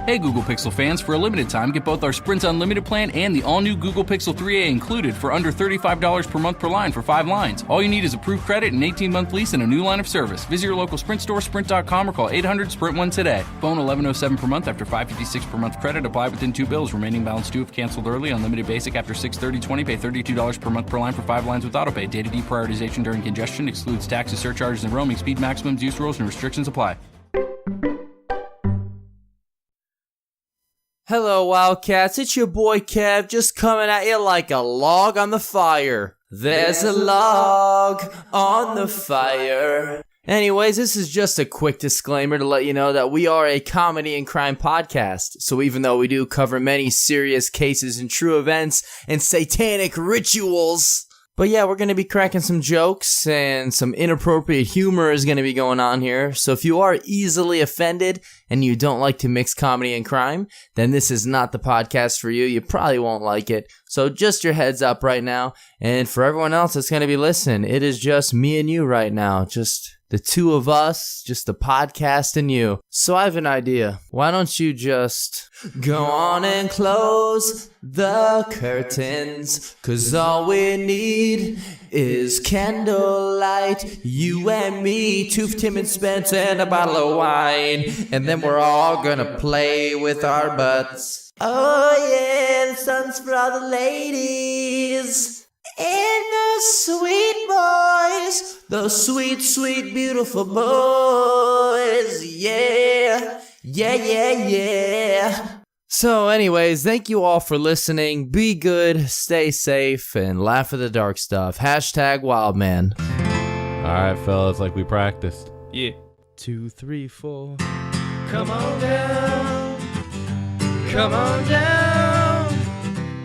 Hey Google Pixel fans, for a limited time, get both our Sprint Unlimited plan and the all-new Google Pixel 3a included for under $35 per month per line for 5 lines. All you need is approved credit, an 18-month lease, and a new line of service. Visit your local Sprint store, sprint.com, or call 800-SPRINT1 today. Phone $11.07 per month after $5.56 per month credit. Apply within 2 bills. Remaining balance due if canceled early. Unlimited basic after $630.20. Pay $32 per month per line for 5 lines with autopay. Data deprioritization during congestion excludes taxes, surcharges, and roaming. Speed maximums, use rules, and restrictions apply. Hello, Wildcats. It's your boy Kev, just coming at you like a log on the fire. There's a log on the fire. Anyways, this is just a quick disclaimer to let you know that we are a comedy and crime podcast. So even though we do cover many serious cases and true events and satanic rituals, but yeah, we're going to be cracking some jokes and some inappropriate humor is going to be going on here. So if you are easily offended and you don't like to mix comedy and crime, then this is not the podcast for you. You probably won't like it. So just your heads up right now. And for everyone else that's going to be listening, it is just me and you right now. Just the two of us, just the podcast and you. So I have an idea. Why don't you just go on and close the curtains? 'Cause all we need is candlelight. You and me, Tooth, Tim, and Spence, and a bottle of wine. And then we're all gonna play with our butts. Oh yeah, the sun's for all the ladies. And the sweet boys, those sweet, sweet, beautiful boys, yeah, yeah, yeah, yeah. So anyways, thank you all for listening. Be good, stay safe, and laugh at the dark stuff. Hashtag Wildman. All right, fellas, like we practiced. Yeah. 2, 3, 4. Come on down. Come on down.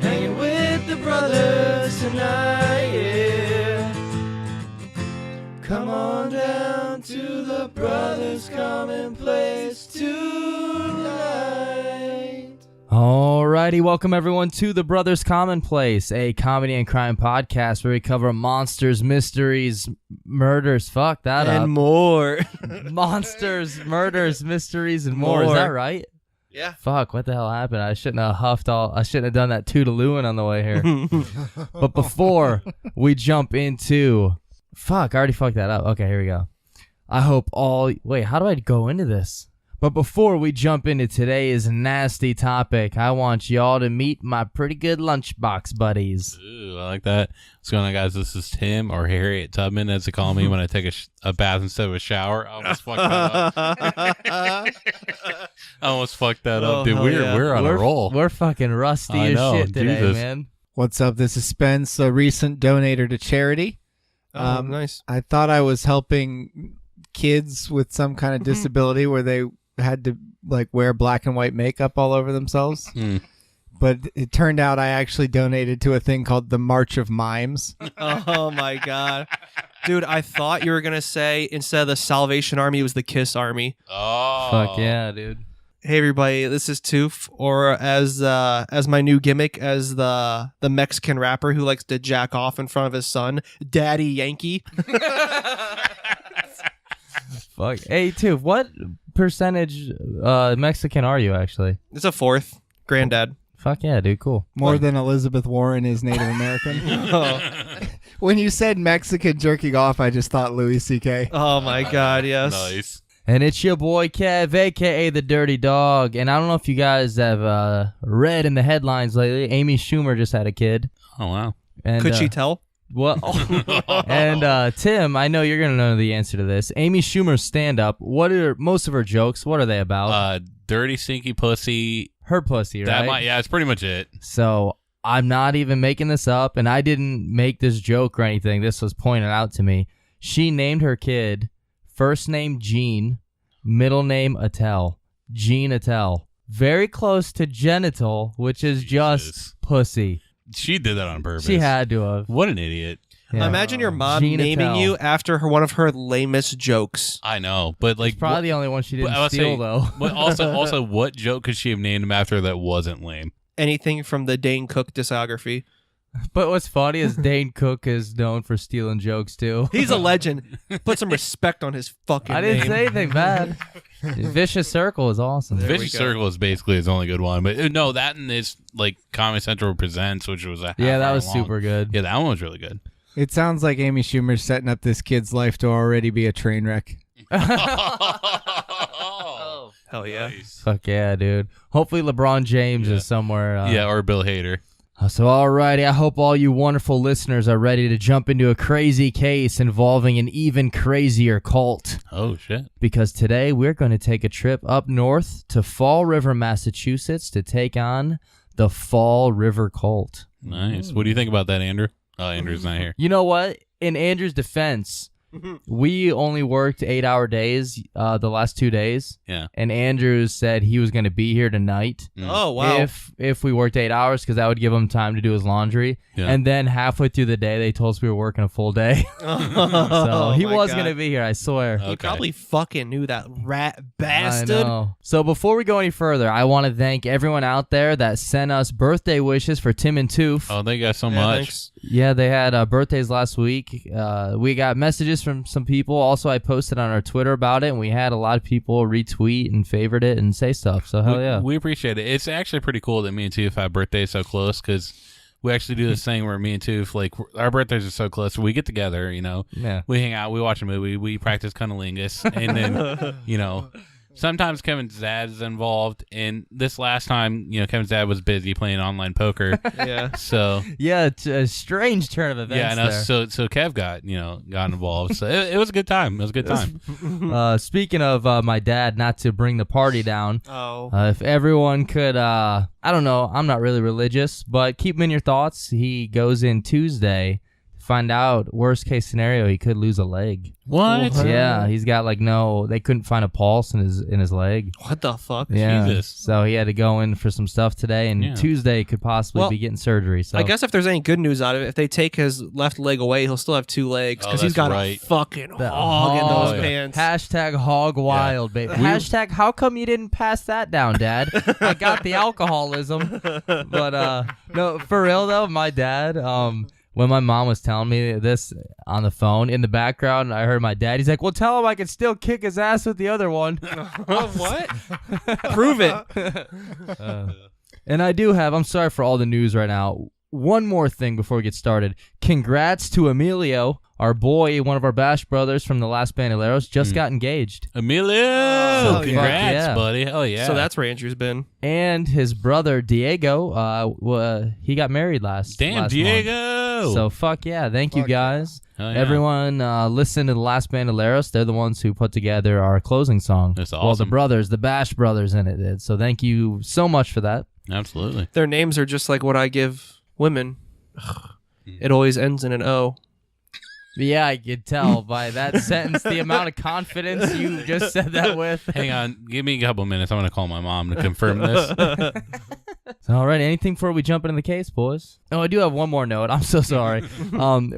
Hanging with the brothers tonight, yeah. Come on down to the Brothers Commonplace tonight. Alrighty, welcome everyone to the Brothers Commonplace, a comedy and crime podcast where we cover monsters, mysteries, murders, fuck that up. And more. Monsters, murders, mysteries, and more. Is that right? Yeah. Fuck, what the hell happened? I shouldn't have I shouldn't have done that toodalooing on the way here. But before we jump into... Fuck, I already fucked that up. Okay, here we go. Wait, how do I go into this? But before we jump into today's nasty topic, I want y'all to meet my pretty good lunchbox buddies. Ooh, I like that. What's going on, guys? This is Tim, or Harriet Tubman, as they call me when I take a bath instead of a shower. I almost fucked that up. Dude. We're on a roll. We're fucking rusty as shit today, man. What's up? This is Spence, a recent donator to charity. Nice. I thought I was helping kids with some kind of disability where they had to like wear black and white makeup all over themselves. But it turned out I actually donated to a thing called the March of Mimes. Oh my god. Dude, I thought you were going to say instead of the Salvation Army, it was the Kiss Army. Oh. Fuck yeah, dude. Hey everybody, this is Toof, or as my new gimmick as the Mexican rapper who likes to jack off in front of his son, Daddy Yankee. Fuck. Hey, Toof, what percentage Mexican are you actually? It's a fourth. Granddad. Fuck yeah, dude, cool. More than Elizabeth Warren is Native American. When you said Mexican jerking off, I just thought Louis C.K. Oh my god, yes. Nice. And it's your boy Kev, a.k.a. The Dirty Dog. And I don't know if you guys have read in the headlines lately, Amy Schumer just had a kid. Oh, wow. And, Could she tell? Well, and Tim, I know you're going to know the answer to this. Amy Schumer's stand-up, what are most of her jokes? What are they about? Dirty, stinky pussy. Her pussy, right? Yeah, it's pretty much it. So I'm not even making this up, and I didn't make this joke or anything. This was pointed out to me. She named her kid first name Jean, middle name Attell. Jean Attell. Very close to genital, which is just pussy. She did that on purpose. She had to have. What an idiot. Yeah. Imagine your mom Jean naming Attell. you after one of her lamest jokes. I know, but like... It's probably the only one she didn't steal, though. But also, what joke could she have named him after that wasn't lame? Anything from the Dane Cook discography. But what's funny is Dane Cook is known for stealing jokes too. He's a legend. Put some respect on his fucking I didn't name. say anything bad. Vicious Circle is awesome. Vicious Circle is basically his only good one, but no, that and his like Comedy Central Presents, which was a Yeah, that half-hour was long. super good. Yeah, that one was really good. It sounds like Amy Schumer's setting up this kid's life to already be a train wreck. Hell yeah. Fuck yeah, dude. Hopefully LeBron James is somewhere. Yeah, or Bill Hader. So alrighty, I hope all you wonderful listeners are ready to jump into a crazy case involving an even crazier cult. Oh shit! Because today we're going to take a trip up north to Fall River, Massachusetts to take on the Fall River cult. Nice. What do you think about that, Andrew? Oh, Andrew's not here. You know what? In Andrew's defense, we only worked 8-hour days the last 2 days. Yeah. And Andrew said he was going to be here tonight. Oh, wow. If we worked 8 hours, because that would give him time to do his laundry. Yeah. And then halfway through the day, they told us we were working a full day. So he was going to be here, I swear. He probably fucking knew that rat bastard. I know. So before we go any further, I want to thank everyone out there that sent us birthday wishes for Tim and Toof. Oh, thank you guys so much. Thanks. Yeah, they had birthdays last week. We got messages from some people. Also, I posted on our Twitter about it, and we had a lot of people retweet and favorite it and say stuff. So hell yeah. We appreciate it. It's actually pretty cool that me and Toof have birthdays so close because we actually do this thing where me and Toof, like, our birthdays are so close. We get together, you know. Yeah. We hang out. We watch a movie. We practice cunnilingus. And then, you know, sometimes Kevin's dad is involved. And this last time, you know, Kevin's dad was busy playing online poker. Yeah. So Yeah, it's a strange turn of events. yeah, I know. there. So Kev got involved. So it was a good time. It was a good time. Speaking of my dad, not to bring the party down, Oh. if everyone could, I don't know, I'm not really religious, but keep him in your thoughts. He goes in Tuesday. Find out, worst case scenario, he could lose a leg. What? Yeah, he's got they couldn't find a pulse in his leg. What the fuck? Yeah, Jesus. so he had to go in for some stuff today, and Yeah. Tuesday could possibly Well, be getting surgery. So I guess if there's any good news out of it, if they take his left leg away, he'll still have 2 legs Oh, because he's that's got right. a fucking The hog in hog. those Yeah. pants. Hashtag hog wild, baby. Hashtag how come you didn't pass that down, Dad? I got the alcoholism. But no, for real though, my dad, when my mom was telling me this on the phone, in the background, I heard my dad. He's like, well, tell him I can still kick his ass with the other one. What? Prove it. And I do have, I'm sorry for all the news right now. One more thing before we get started. Congrats to Emilio, our boy, one of our Bash brothers from the last Bandoleros, just got engaged. Emilio! Oh, Congrats, yeah. buddy. Hell yeah. So that's where Andrew's been. And his brother, Diego, he got married last month. Diego! So fuck yeah. Thank you guys. Hell yeah. Everyone listen to the last Bandoleros. They're the ones who put together our closing song. That's Well, the awesome. brothers, the Bash brothers in it did. So thank you so much for that. Absolutely. Their names are just like what I give women. It always ends in an O. Yeah, I could tell by that sentence the amount of confidence you just said that with. Hang on. Give me a couple minutes. I'm going to call my mom to confirm this. All right, anything before we jump into the case, boys? Oh, I do have one more note. I'm so sorry.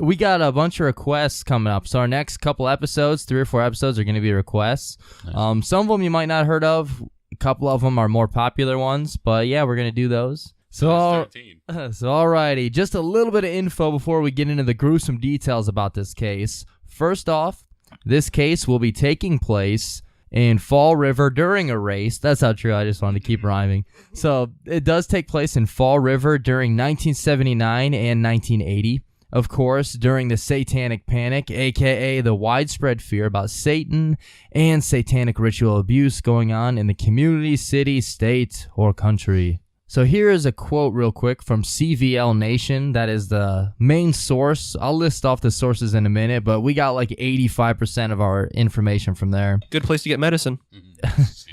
We got a bunch of requests coming up. So our next couple episodes, 3 or 4 episodes, are going to be requests. Nice. Some of them you might not heard of. A couple of them are more popular ones. But yeah, we're going to do those. So alrighty, just a little bit of info before we get into the gruesome details about this case. First off, this case will be taking place in Fall River during a race. That's not true. I just wanted to keep rhyming. So it does take place in Fall River during 1979 and 1980. Of course, during the Satanic Panic, aka the widespread fear about Satan and satanic ritual abuse going on in the community, city, state, or country. So here is a quote real quick from CVL Nation. That is the main source. I'll list off the sources in a minute, but we got like 85% of our information from there. Good place to get medicine.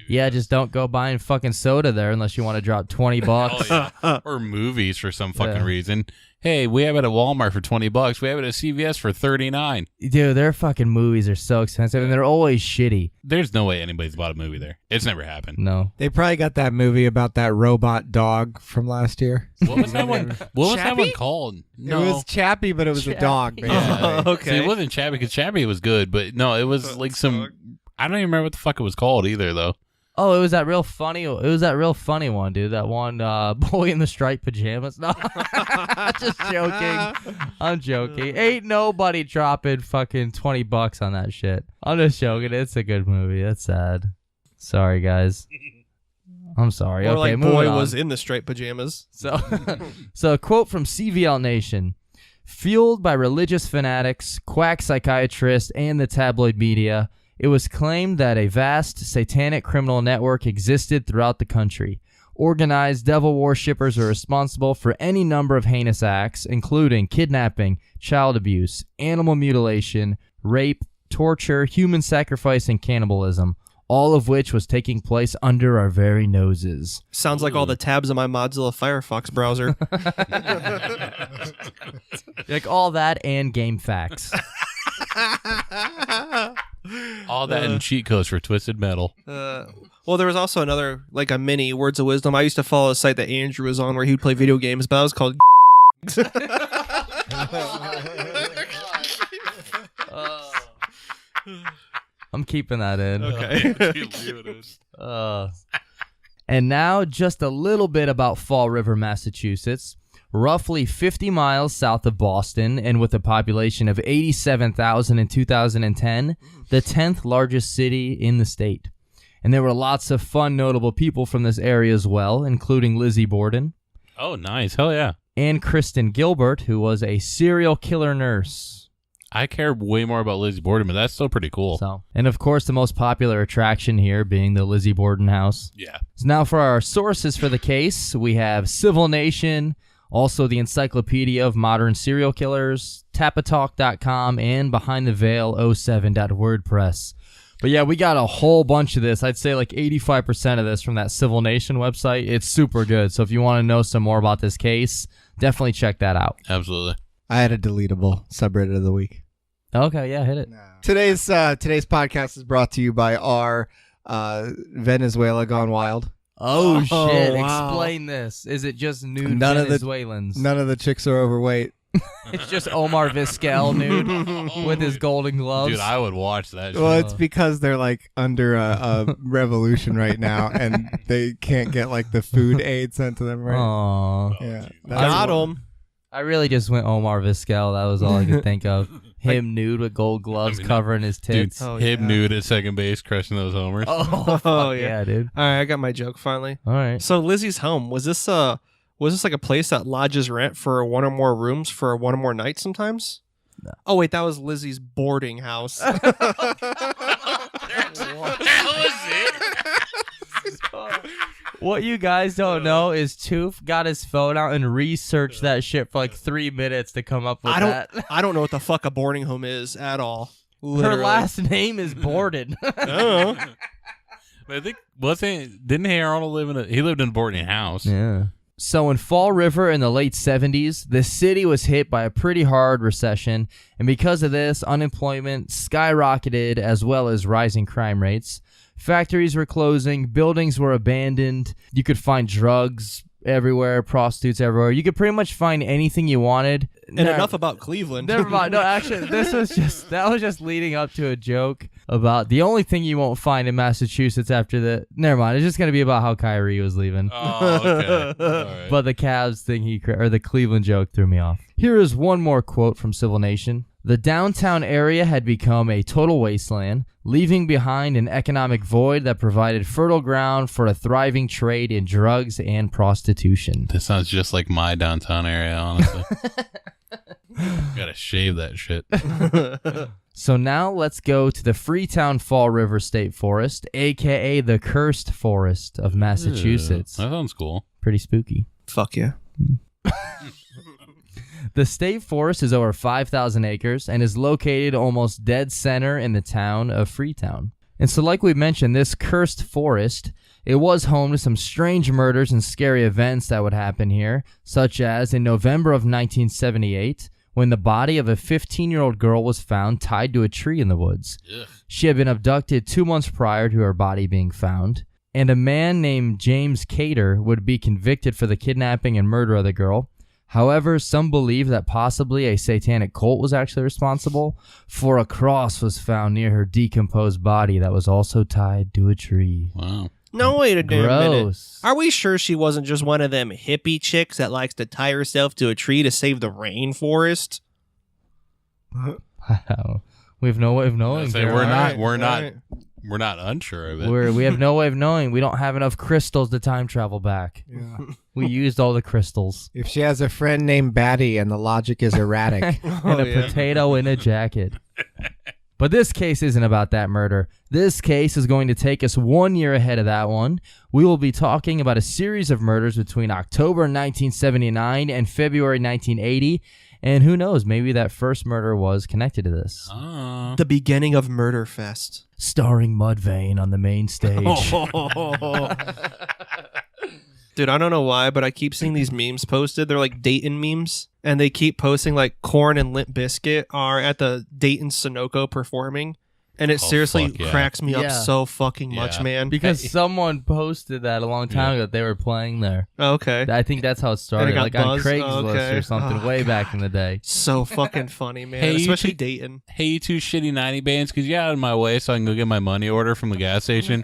Yeah, just don't go buying fucking soda there unless you want to drop $20. Oh, yeah. Or movies for some fucking Yeah. reason. Hey, we have it at Walmart for $20. We have it at CVS for $39. Dude, their fucking movies are so expensive, and they're always shitty. There's no way anybody's bought a movie there. It's never happened. No. They probably got that movie about that robot dog from last year. What was that one? What was that one called? No. It was Chappie, but it was a dog. Basically. Yeah. Okay. See, it wasn't Chappie because Chappie was good, but no, it was like some. I don't even remember what the fuck it was called either, though. Oh, it was that real funny. It was that real funny one, dude. That one boy in the striped pajamas. No, just joking. I'm joking. Ain't nobody dropping fucking $20 on that shit. I'm just joking. It's a good movie. That's sad. Sorry, guys. I'm sorry. Or okay, like moving boy on. was in the striped pajamas. So, so a quote from CVL Nation. Fueled by religious fanatics, quack psychiatrists, and the tabloid media, it was claimed that a vast satanic criminal network existed throughout the country. Organized devil worshippers are responsible for any number of heinous acts, including kidnapping, child abuse, animal mutilation, rape, torture, human sacrifice, and cannibalism, all of which was taking place under our very noses. Sounds like all the tabs on my Mozilla Firefox browser. Like all that and game facts. All that and cheat codes for Twisted Metal. Well, there was also another, like a mini Words of Wisdom. I used to follow a site that Andrew was on where he'd play video games, but that was called I'm keeping that in. Okay. And now just a little bit about Fall River, Massachusetts. Roughly 50 miles south of Boston, and with a population of 87,000 in 2010, the 10th largest city in the state. And there were lots of fun, notable people from this area as well, including Lizzie Borden. Oh, nice. Hell yeah. And Kristen Gilbert, who was a serial killer nurse. I care way more about Lizzie Borden, but that's still pretty cool. So, and of course, the most popular attraction here being the Lizzie Borden house. Yeah. So now for our sources for the case, we have Civil Nation, also the Encyclopedia of Modern Serial Killers, Tapatalk.com, and BehindTheVeil07.wordpress. But yeah, we got a whole bunch of this. I'd say like 85% of this from that Civil Nation website. It's super good. So if you want to know some more about this case, definitely check that out. Absolutely. I had a deletable subreddit of the week. Okay, yeah, hit it. Today's podcast is brought to you by our Venezuela Gone Wild. Oh, shit. Wow. Explain this. Is it just nude None of the- Venezuelans? None of the chicks are overweight. It's just Omar Vizquel nude with his golden gloves. Dude, I would watch that shit. Well, it's because they're like under a revolution right now, and they can't get like the food aid sent to them. Right? Aww. Yeah, Got him. I really just went Omar Vizquel. That was all I could think of. Him nude with gold gloves covering his Dude, tits. him nude at second base, crushing those homers. Oh, fuck yeah. yeah, dude. All right, I got my joke finally. All right. So Lizzie's home, was this like a place that lodges rent for one or more rooms for one or more nights sometimes? No. Oh wait, that was Lizzie's boarding house. What you guys don't know is Toof got his phone out and researched that shit for like 3 minutes to come up with that. I don't know what the fuck a boarding home is at all. Her Literally. last name is Borden. Oh. I think didn't Hey Arnold he lived in a boarding house. Yeah. So in Fall River in the late 70s, the city was hit by a pretty hard recession, and because of this, unemployment skyrocketed as well as rising crime rates. Factories were closing, buildings were abandoned, you could find drugs everywhere, prostitutes everywhere. You could pretty much find anything you wanted. And enough about Cleveland. Never mind. No, actually, that was just leading up to a joke about the only thing you won't find in Massachusetts after the. Never mind. It's just gonna be about how Kyrie was leaving. Oh, okay. All right. But the Cavs thing or the Cleveland joke threw me off. Here is one more quote from Civil Nation. The downtown area had become a total wasteland, leaving behind an economic void that provided fertile ground for a thriving trade in drugs and prostitution. This sounds just like my downtown area, honestly. Gotta shave that shit. So now let's go to the Freetown Fall River State Forest, a.k.a. the Cursed Forest of Massachusetts. That sounds cool. Pretty spooky. Fuck yeah. The state forest is over 5,000 acres and is located almost dead center in the town of Freetown. And so like we mentioned, this cursed forest, it was home to some strange murders and scary events that would happen here, such as in November of 1978, when the body of a 15-year-old girl was found tied to a tree in the woods. Ugh. She had been abducted 2 months prior to her body being found. And a man named James Cater would be convicted for the kidnapping and murder of the girl. However, some believe that possibly a satanic cult was actually responsible, for a cross was found near her decomposed body that was also tied to a tree. Wow. No, wait a damn minute. Gross. Are we sure she wasn't just one of them hippie chicks that likes to tie herself to a tree to save the rainforest? We have no way of knowing. Say, Jeremiah. we're not Alright. we're not unsure of it. We have no way of knowing. We don't have enough crystals to time travel back. Yeah. We used all the crystals. If she has a friend named Batty and the logic is erratic. And a potato in a jacket. But this case isn't about that murder. This case is going to take us 1 year ahead of that one. We will be talking about a series of murders between October 1979 and February 1980. And who knows, maybe that first murder was connected to this. The beginning of Murder Fest. Starring Mudvayne on the main stage. Dude, I don't know why, but I keep seeing these memes posted. They're like Dayton memes. And they keep posting like Korn and Limp Bizkit are at the Dayton Sunoco performing. And it seriously fuck yeah. cracks me up Yeah. so fucking much, Yeah. man. Because someone posted that a long time ago that they were playing there. Oh, okay. I think that's how it started, got like on buzzed? Craigslist Okay. or something Oh, way God. back in the day. So fucking funny, man. Hey, you Especially two- Dayton. Hey, you two shitty 90 bands, could you get out of my way so I can go get my money order from the gas station?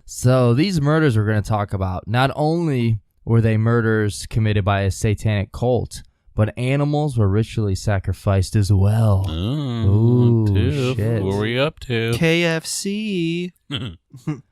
So these murders we're going to talk about, not only were they murders committed by a satanic cult, but animals were ritually sacrificed as well. Ooh, shit. What were you up to? KFC.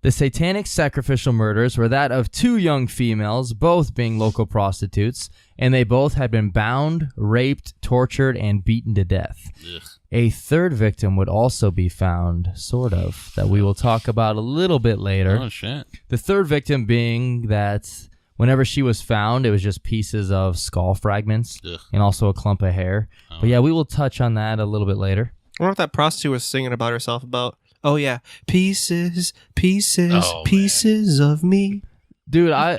The satanic sacrificial murders were that of two young females, both being local prostitutes, and they both had been bound, raped, tortured, and beaten to death. Ugh. A third victim would also be found, sort of, that we will talk about a little bit later. Oh, shit. The third victim being that whenever she was found, it was just pieces of skull fragments Ugh. and also a clump of hair. Oh. But yeah, we will touch on that a little bit later. I wonder if that prostitute was singing about herself about, oh yeah, pieces, pieces, Oh, pieces of me. Dude, I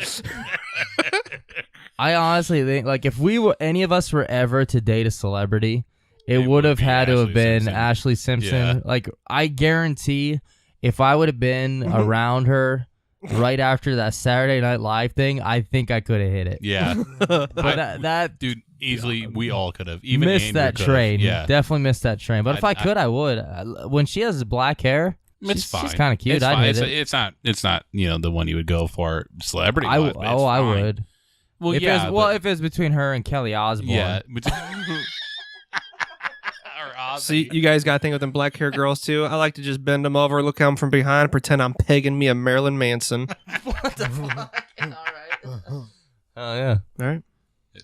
honestly think, like, if any of us were ever to date a celebrity, it would would have be had to have Ashley been Simpson. Ashley Simpson. Yeah. Like, I guarantee if I would have been around her right after that Saturday Night Live thing, I think I could have hit it. Yeah. But that Dude, easily, we all could have. Even missed Andrew that could've. train. Yeah. Definitely missed that train. But if I I- could, I would. When she has black hair, It's she's fine. kind of cute. It's I'd fine. hit it. It's not, the one you would go for celebrity. I wise, but it's I fine. would. Well, if yeah. it was, if it was between her and Kelly Osbourne. yeah. Or So you guys got a thing with them black hair girls too? I like to just bend them over, look at them from behind, pretend I'm pegging me a Marilyn Manson. Oh yeah. All right.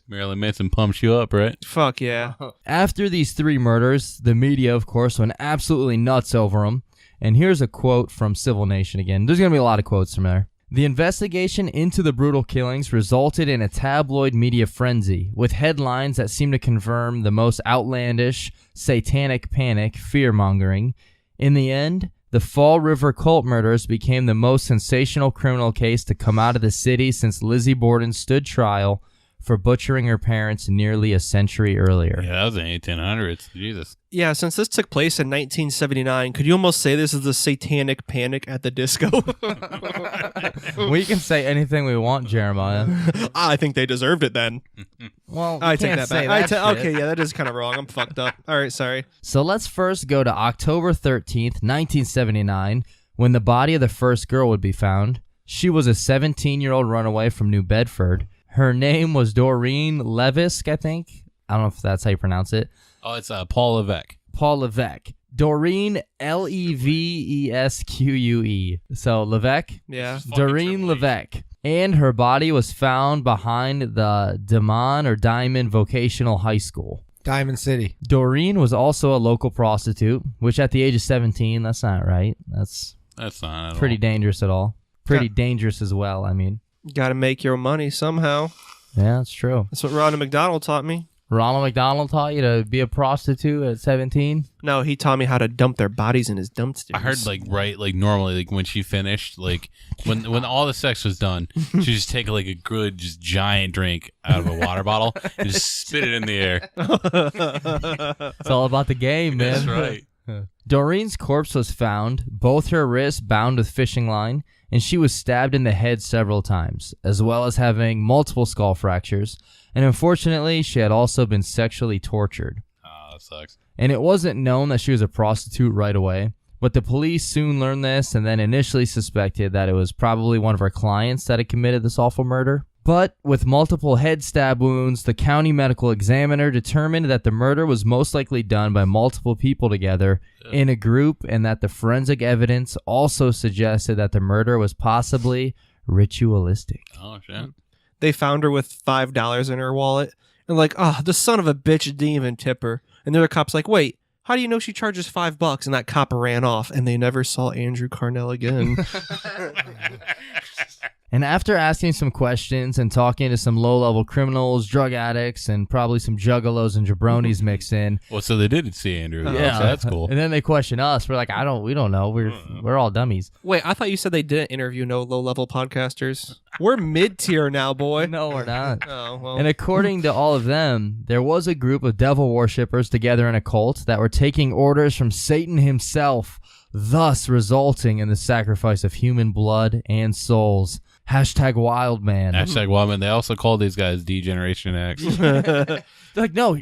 Marilyn Manson pumps you up, right? Fuck yeah. After these three murders, the media, of course, went absolutely nuts over them. And here's a quote from Civil Nation again. There's going to be a lot of quotes from there. The investigation into the brutal killings resulted in a tabloid media frenzy, with headlines that seem to confirm the most outlandish, satanic panic, fear-mongering. In the end, the Fall River cult murders became the most sensational criminal case to come out of the city since Lizzie Borden stood trial for butchering her parents nearly a century earlier. Yeah, that was in 1800s. Jesus. Yeah, since this took place in 1979, could you almost say this is the satanic panic at the disco? We can say anything we want, Jeremiah. I think they deserved it then. Well, I you take can't that say back. that shit. Okay, yeah, that is kind of wrong. I'm fucked up. All right, sorry. So let's first go to October 13th, 1979, when the body of the first girl would be found. She was a 17-year-old runaway from New Bedford. Her name was Doreen Levisk, I think. I don't know if that's how you pronounce it. Oh, it's Paul Levesque. Paul Levesque. Doreen, Levesque. So Levesque? Yeah. Doreen Levesque. And her body was found behind the Diamond Vocational High School. Diamond City. Doreen was also a local prostitute, which at the age of 17, that's not right. That's That's not at pretty all. dangerous at all. Pretty Yeah. dangerous as well, I mean. Got to make your money somehow. Yeah, that's true. That's what Ronald McDonald taught me. Ronald McDonald taught you to be a prostitute at 17? No, he taught me how to dump their bodies in his dumpsters. I heard normally when she finished, when all the sex was done, she just take a good just giant drink out of a water bottle and just spit it in the air. It's all about the game, man. That's right. Doreen's corpse was found, both her wrists bound with fishing line, and she was stabbed in the head several times, as well as having multiple skull fractures. And unfortunately, she had also been sexually tortured. Oh, that sucks. And it wasn't known that she was a prostitute right away, But the police soon learned this and then initially suspected that it was probably one of her clients that had committed this awful murder. But with multiple head stab wounds, the county medical examiner determined that the murder was most likely done by multiple people together in a group, and that the forensic evidence also suggested that the murder was possibly ritualistic. Oh, shit. They found her with $5 in her wallet and like, oh, the son of a bitch didn't even tip her. And the other cop's like, wait, how do you know she charges $5? And that cop ran off, and they never saw Andrew Carnell again. And after asking some questions and talking to some low-level criminals, drug addicts, and probably some juggalos and jabronis mixed in. Well, so they didn't see Andrew. Yeah, So that's cool. And then they question us. We're like, we don't know. We're all dummies. Wait, I thought you said they didn't interview no low-level podcasters. We're mid-tier now, boy. No, we're not. Oh, well. And according to all of them, there was a group of devil worshippers together in a cult that were taking orders from Satan himself, thus resulting in the sacrifice of human blood and souls. #Wildman. #Wildman. They also call these guys D-Generation X. They're like, no,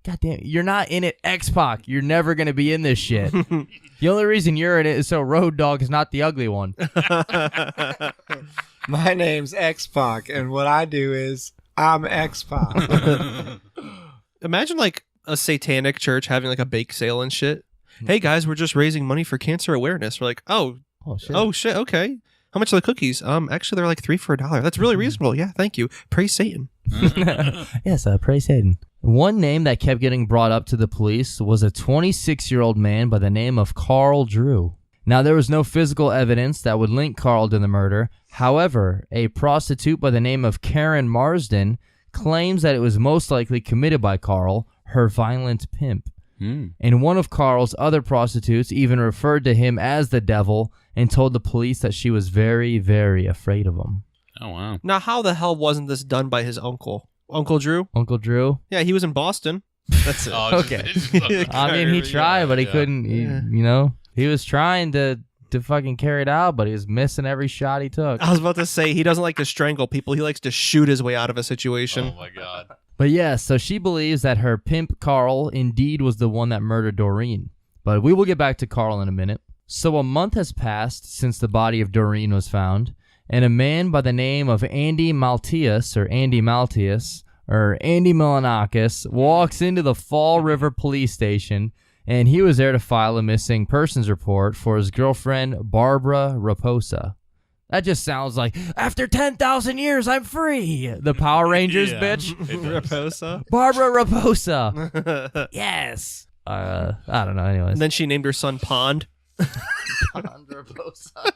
God damn it, you're not in it, X-Pac. You're never going to be in this shit. The only reason you're in it is so Road Dogg is not the ugly one. My name's X-Pac, and what I do is I'm X-Pac. Imagine like a satanic church having like a bake sale and shit. Hey guys, we're just raising money for cancer awareness. We're like, oh shit, okay. How much are the cookies? Actually, they're like $3 for $1. That's really reasonable. Yeah, thank you. Praise Satan. Yes, praise Satan. One name that kept getting brought up to the police was a 26-year-old man by the name of Carl Drew. Now, there was no physical evidence that would link Carl to the murder. However, a prostitute by the name of Karen Marsden claims that it was most likely committed by Carl, her violent pimp. And one of Carl's other prostitutes even referred to him as the devil and told the police that she was very, very afraid of him. Oh, wow. Now, how the hell wasn't this done by his uncle? Uncle Drew? Uncle Drew? Yeah, he was in Boston. That's it. Okay. I mean, he tried, but he couldn't, he was trying to fucking carry it out, but he was missing every shot he took. I was about to say, he doesn't like to strangle people. He likes to shoot his way out of a situation. Oh, my God. But yeah, so she believes that her pimp Carl indeed was the one that murdered Doreen. But we will get back to Carl in a minute. So a month has passed since the body of Doreen was found, and a man by the name of Andy Maltius Milanakis walks into the Fall River police station, and he was there to file a missing persons report for his girlfriend Barbara Raposa. That just sounds like, after 10,000 years, I'm free. The Power Rangers, bitch. Raposa? Barbara Raposa. Yes. I don't know, anyways. And then she named her son Pond. Pond Raposa.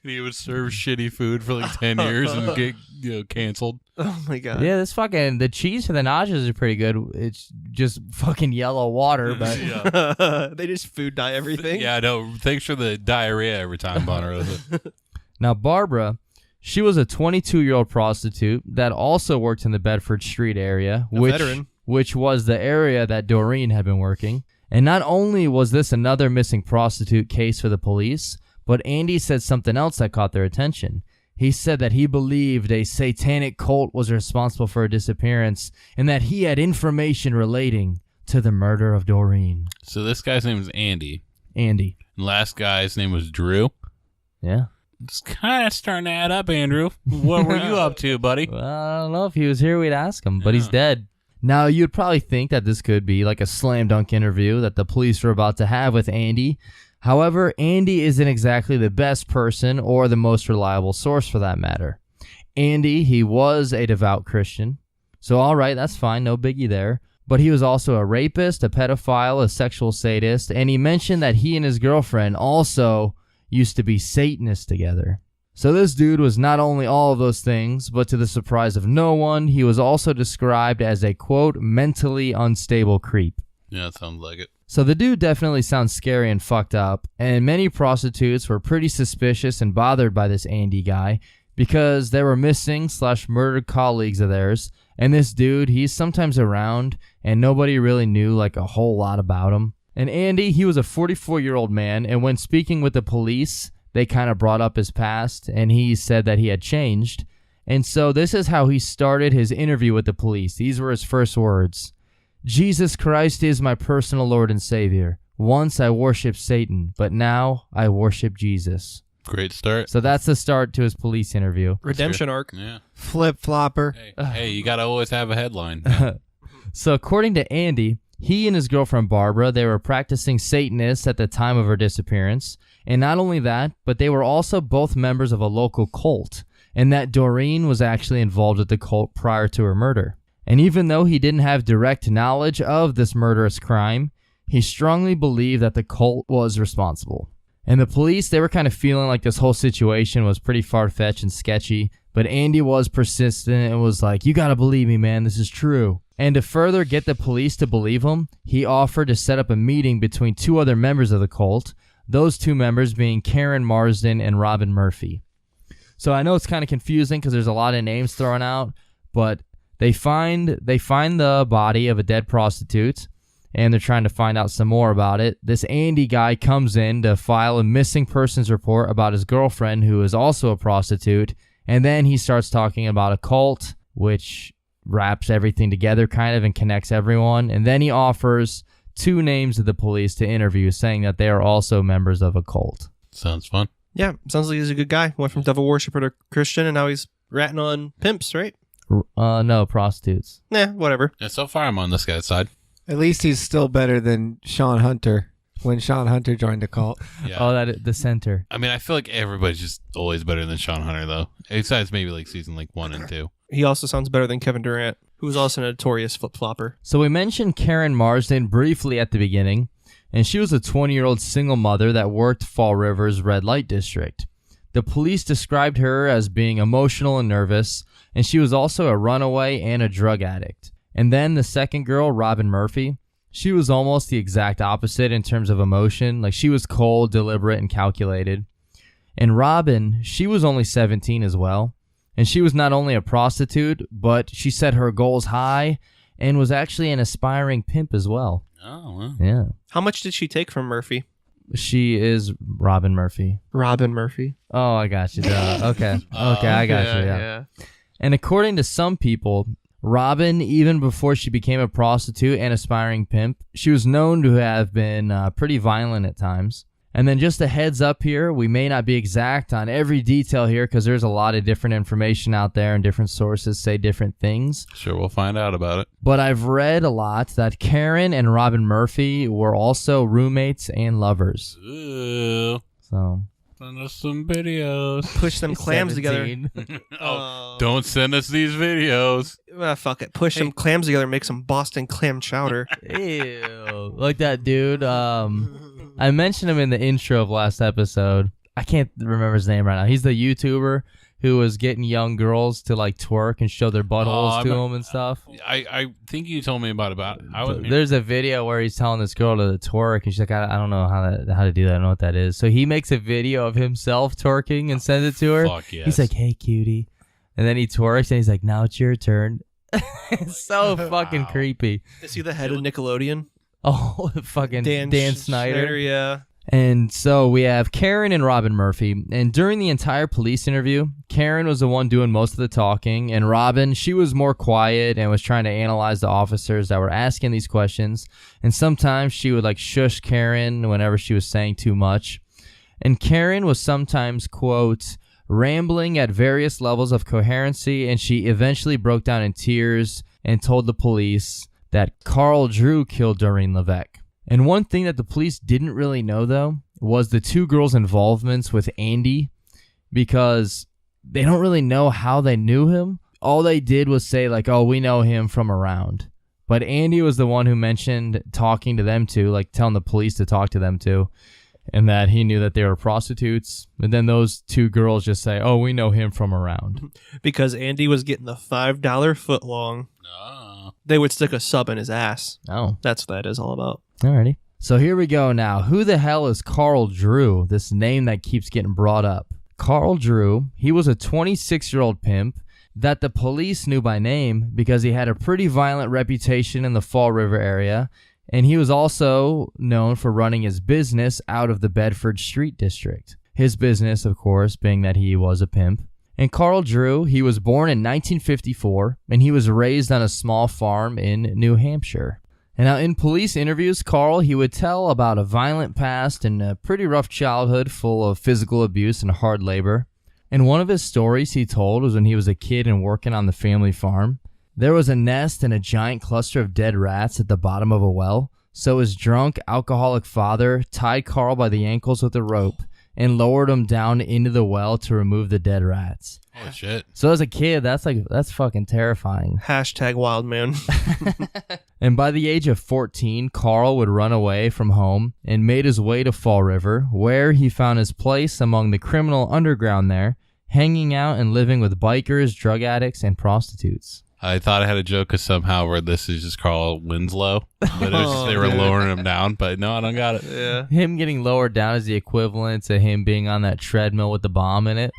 He would serve shitty food for like 10 years and get canceled. Oh my God. Yeah, the cheese for the nachos is pretty good. It's just fucking yellow water, but They just food dye everything. Yeah, no. Thanks for the diarrhea every time, Bonnerosa. Now, Barbara, she was a 22-year-old prostitute that also worked in the Bedford Street area, which was the area that Doreen had been working. And not only was this another missing prostitute case for the police, but Andy said something else that caught their attention. He said that he believed a satanic cult was responsible for her disappearance and that he had information relating to the murder of Doreen. So this guy's name is Andy. Andy. And last guy's name was Drew. Yeah. It's kind of starting to add up, Andrew. What were you up to, buddy? Well, I don't know. If he was here, we'd ask him, but he's dead. Now, you'd probably think that this could be like a slam dunk interview that the police were about to have with Andy. However, Andy isn't exactly the best person or the most reliable source for that matter. Andy, he was a devout Christian. So, all right, that's fine. No biggie there. But he was also a rapist, a pedophile, a sexual sadist, and he mentioned that he and his girlfriend also used to be Satanists together. So this dude was not only all of those things, but to the surprise of no one, he was also described as a, quote, mentally unstable creep. Yeah, that sounds like it. So the dude definitely sounds scary and fucked up, and many prostitutes were pretty suspicious and bothered by this Andy guy because they were missing/murdered colleagues of theirs, and this dude, he's sometimes around, and nobody really knew like a whole lot about him. And Andy, he was a 44-year-old man, and when speaking with the police, they kind of brought up his past, and he said that he had changed, And so this is how he started his interview with the police. These were his first words. Jesus Christ is my personal Lord and Savior. Once I worshiped Satan, but now I worship Jesus. Great start. So that's the start to his police interview. Redemption arc. Yeah. Flip-flopper. Hey, you got to always have a headline. So according to Andy, he and his girlfriend Barbara, they were practicing Satanists at the time of her disappearance. And not only that, but they were also both members of a local cult. And that Doreen was actually involved with the cult prior to her murder. And even though he didn't have direct knowledge of this murderous crime, he strongly believed that the cult was responsible. And the police, they were kind of feeling like this whole situation was pretty far-fetched and sketchy, but Andy was persistent and was like, you gotta believe me, man, this is true. And to further get the police to believe him, he offered to set up a meeting between two other members of the cult, those two members being Karen Marsden and Robin Murphy. So I know it's kind of confusing because there's a lot of names thrown out, but they find the body of a dead prostitute, and they're trying to find out some more about it. This Andy guy comes in to file a missing persons report about his girlfriend, who is also a prostitute, and then he starts talking about a cult, which wraps everything together kind of and connects everyone, and then he offers two names to the police to interview, saying that they are also members of a cult. Sounds fun. Yeah, sounds like he's a good guy. Went from devil worshiper to Christian, and now he's ratting on pimps, right? No, prostitutes. Nah, whatever. Yeah, so far I'm on this guy's side. At least he's still better than Sean Hunter when Sean Hunter joined the cult. Yeah. Oh, the center. I mean, I feel like everybody's just always better than Sean Hunter, though. Besides maybe like season 1 and 2. He also sounds better than Kevin Durant, who's also a notorious flip-flopper. So we mentioned Karen Marsden briefly at the beginning, and she was a 20-year-old single mother that worked Fall River's red light district. The police described her as being emotional and nervous, and she was also a runaway and a drug addict. And then the second girl, Robin Murphy, she was almost the exact opposite in terms of emotion. Like, she was cold, deliberate, and calculated. And Robin, she was only 17 as well. And she was not only a prostitute, but she set her goals high and was actually an aspiring pimp as well. Oh, well. Yeah. How much did she take from Murphy? She is Robin Murphy. Robin Murphy. Oh, I got you. Okay. Okay, I got you. Yeah. And according to some people, Robin, even before she became a prostitute and aspiring pimp, she was known to have been pretty violent at times. And then just a heads up here, we may not be exact on every detail here because there's a lot of different information out there and different sources say different things. Sure, we'll find out about it. But I've read a lot that Karen and Robin Murphy were also roommates and lovers. Ooh. So Send us some videos. Push them clams together. Don't send us these videos. Fuck it. Push some clams together and make some Boston clam chowder. Ew. Like that dude. I mentioned him in the intro of last episode. I can't remember his name right now. He's the YouTuber who was getting young girls to like twerk and show their buttholes to him and stuff. I think you told me about it. There's a video where he's telling this girl to twerk, and she's like, I don't know how to do that. I don't know what that is. So he makes a video of himself twerking and sends it to her. Fuck yes. He's like, hey, cutie. And then he twerks, and he's like, now it's your turn. It's so fucking creepy. Is he the head of Nickelodeon? Oh, fucking Dan Snyder. Yeah. And so we have Karen and Robin Murphy. And during the entire police interview, Karen was the one doing most of the talking. And Robin, she was more quiet and was trying to analyze the officers that were asking these questions. And sometimes she would like shush Karen whenever she was saying too much. And Karen was sometimes, quote, rambling at various levels of coherency. And she eventually broke down in tears and told the police that Carl Drew killed Doreen Levesque. And one thing that the police didn't really know, though, was the two girls' involvements with Andy, because they don't really know how they knew him. All they did was say, like, oh, we know him from around. But Andy was the one who mentioned talking to them too, like telling the police to talk to them too, and that he knew that they were prostitutes. And then those two girls just say, oh, we know him from around. Because Andy was getting the $5 footlong. No. They would stick a sub in his ass. Oh. That's what that is all about. Alrighty. So here we go now. Who the hell is Carl Drew? This name that keeps getting brought up. Carl Drew, he was a 26-year-old pimp that the police knew by name because he had a pretty violent reputation in the Fall River area, and he was also known for running his business out of the Bedford Street District. His business, of course, being that he was a pimp. And Carl Drew, he was born in 1954, and he was raised on a small farm in New Hampshire. And now in police interviews, Carl, he would tell about a violent past and a pretty rough childhood full of physical abuse and hard labor. And one of his stories he told was when he was a kid and working on the family farm. There was a nest and a giant cluster of dead rats at the bottom of a well. So his drunk, alcoholic father tied Carl by the ankles with a rope and lowered him down into the well to remove the dead rats. Oh, shit. So as a kid, that's fucking terrifying. Hashtag Wildman. And by the age of 14, Carl would run away from home and made his way to Fall River, where he found his place among the criminal underground there, hanging out and living with bikers, drug addicts, and prostitutes. I thought I had a joke because somehow where this is just Carl Winslow, but it was just, they were lowering him down. But no, I don't got it. Yeah. Him getting lowered down is the equivalent to him being on that treadmill with the bomb in it,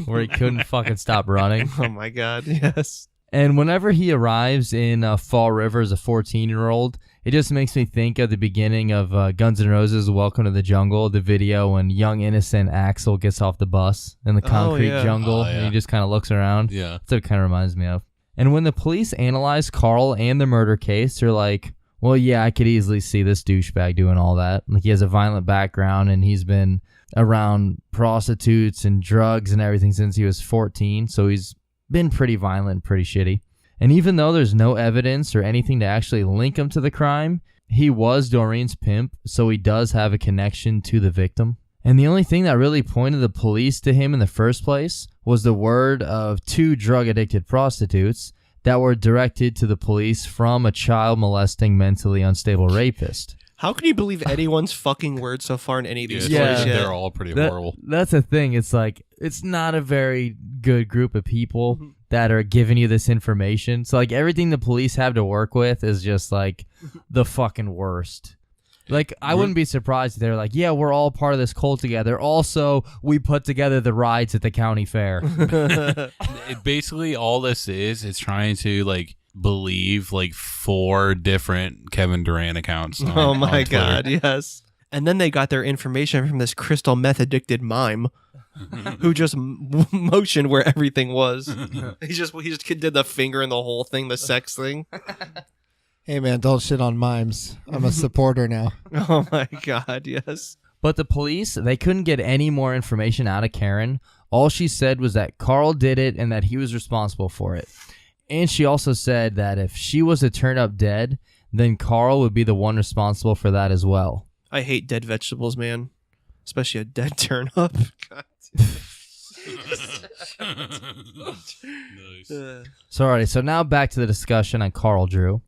where he couldn't fucking stop running. Oh my God. Yes. And whenever he arrives in Fall River as a 14-year-old, it just makes me think of the beginning of Guns N' Roses' Welcome to the Jungle, the video when young innocent Axel gets off the bus in the concrete jungle, and he just kind of looks around. Yeah. That's what it kind of reminds me of. And when the police analyzed Carl and the murder case, they're like, well, yeah, I could easily see this douchebag doing all that. Like, he has a violent background, and he's been around prostitutes and drugs and everything since he was 14, so he's been pretty violent and pretty shitty. And even though there's no evidence or anything to actually link him to the crime, he was Doreen's pimp, so he does have a connection to the victim. And the only thing that really pointed the police to him in the first place was the word of 2 drug-addicted prostitutes that were directed to the police from a child-molesting, mentally unstable rapist. How can you believe anyone's fucking word so far in any of these Yeah. stories? They're all pretty horrible. That's the thing. It's like, it's not a very good group of people that are giving you this information. So, like, everything the police have to work with is just, like, the fucking worst. Like, I wouldn't be surprised if they're like, yeah, we're all part of this cult together. Also, we put together the rides at the county fair. Basically, all this is, it's trying to, like, believe, like, 4 different Kevin Durant accounts. Oh my on Twitter. God, yes. And then they got their information from this crystal meth addicted mime who just motioned where everything was. he just did the finger and the whole thing, the sex thing. Hey man, don't shit on mimes. I'm a supporter now. Oh my God, yes. But the police, they couldn't get any more information out of Karen. All she said was that Carl did it and that he was responsible for it. And she also said that if she was to turn up dead, then Carl would be the one responsible for that as well. I hate dead vegetables, man. Especially a dead turnip. God. Nice. So, alrighty, so now back to the discussion on Carl Drew.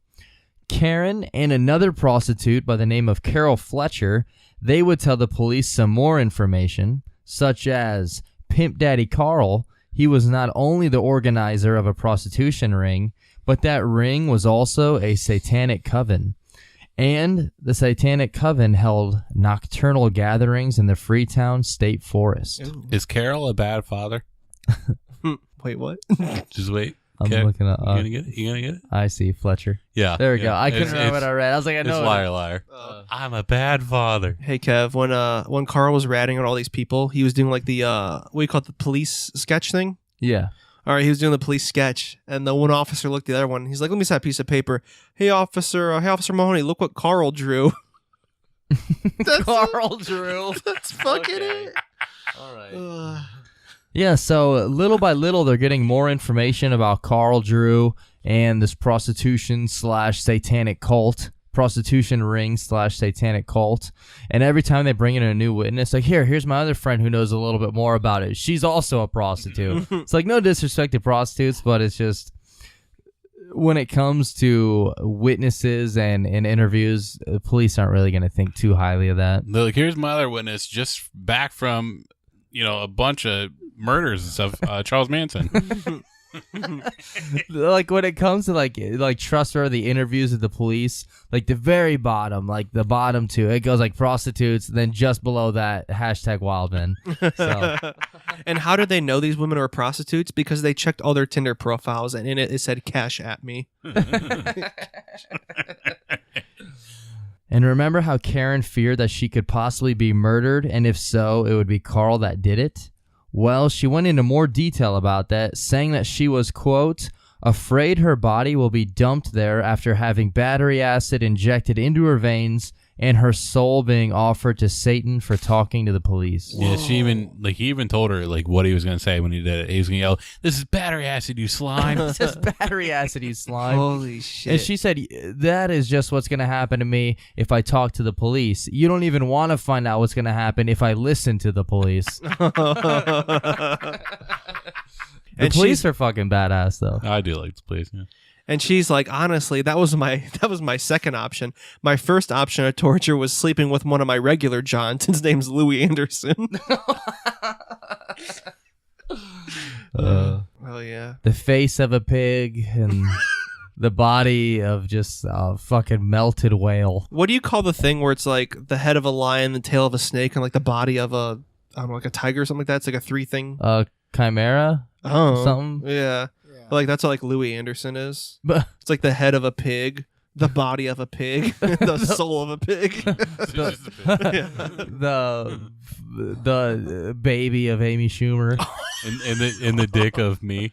Karen and another prostitute by the name of Carol Fletcher, they would tell the police some more information, such as Pimp Daddy Carl. He was not only the organizer of a prostitution ring, but that ring was also a satanic coven. And the satanic coven held nocturnal gatherings in the Freetown State Forest. Is Carol a bad father? Wait, what? Just wait. I'm Okay. looking at. You gonna get it? You gonna get it? I see Fletcher. Yeah. There we yeah. go. I couldn't remember what I read. I was like, I It's know. liar, liar. I'm a bad father. Hey Kev, when Carl was ratting on all these people, he was doing like the what do you call it, the police sketch thing? Yeah. All right, he was doing the police sketch, and the one officer looked at the other one. He's like, "Let me see that piece of paper." Hey officer Mahoney, look what Carl drew. Carl Drew. That's fucking it. All right. Yeah, so little by little, they're getting more information about Carl Drew and this prostitution/satanic cult, prostitution ring/satanic cult. And every time they bring in a new witness, like, here's my other friend who knows a little bit more about it. She's also a prostitute. It's like, no disrespect to prostitutes, but it's just, when it comes to witnesses and interviews, the police aren't really going to think too highly of that. They're like, here's my other witness, just back from, a bunch of murders and stuff. Charles Manson. Like, when it comes to like trustworthy interviews with the police, like the very bottom, like the bottom 2, it goes like prostitutes, then just below that #Wildman. So And how did they know these women were prostitutes? Because they checked all their Tinder profiles, and in it said "cash at me." And remember how Karen feared that she could possibly be murdered, and if so, it would be Carl that did it? Well, she went into more detail about that, saying that she was, quote, afraid her body will be dumped there after having battery acid injected into her veins and her soul being offered to Satan for talking to the police. Yeah, he even told her like what he was gonna say when he did it. He was gonna yell, "This is battery acid, you slime!" This is battery acid, you slime. Holy shit! And she said, that is just what's gonna happen to me if I talk to the police. You don't even want to find out what's gonna happen if I listen to the police. The police are fucking badass, though. I do like the police. Yeah. And she's like, honestly, that was my second option. My first option of torture was sleeping with one of my regular Johns. His name's Louis Anderson. Oh yeah. The face of a pig and the body of just a fucking melted whale. What do you call the thing where it's like the head of a lion, the tail of a snake, and like the body of a, I don't know, like a tiger or something like that? It's like a 3 thing. Chimera? Oh, something? Yeah. Like that's what like Louis Anderson is. But It's like the head of a pig, the body of a pig, the soul of a pig. the baby of Amy Schumer. in the dick of me.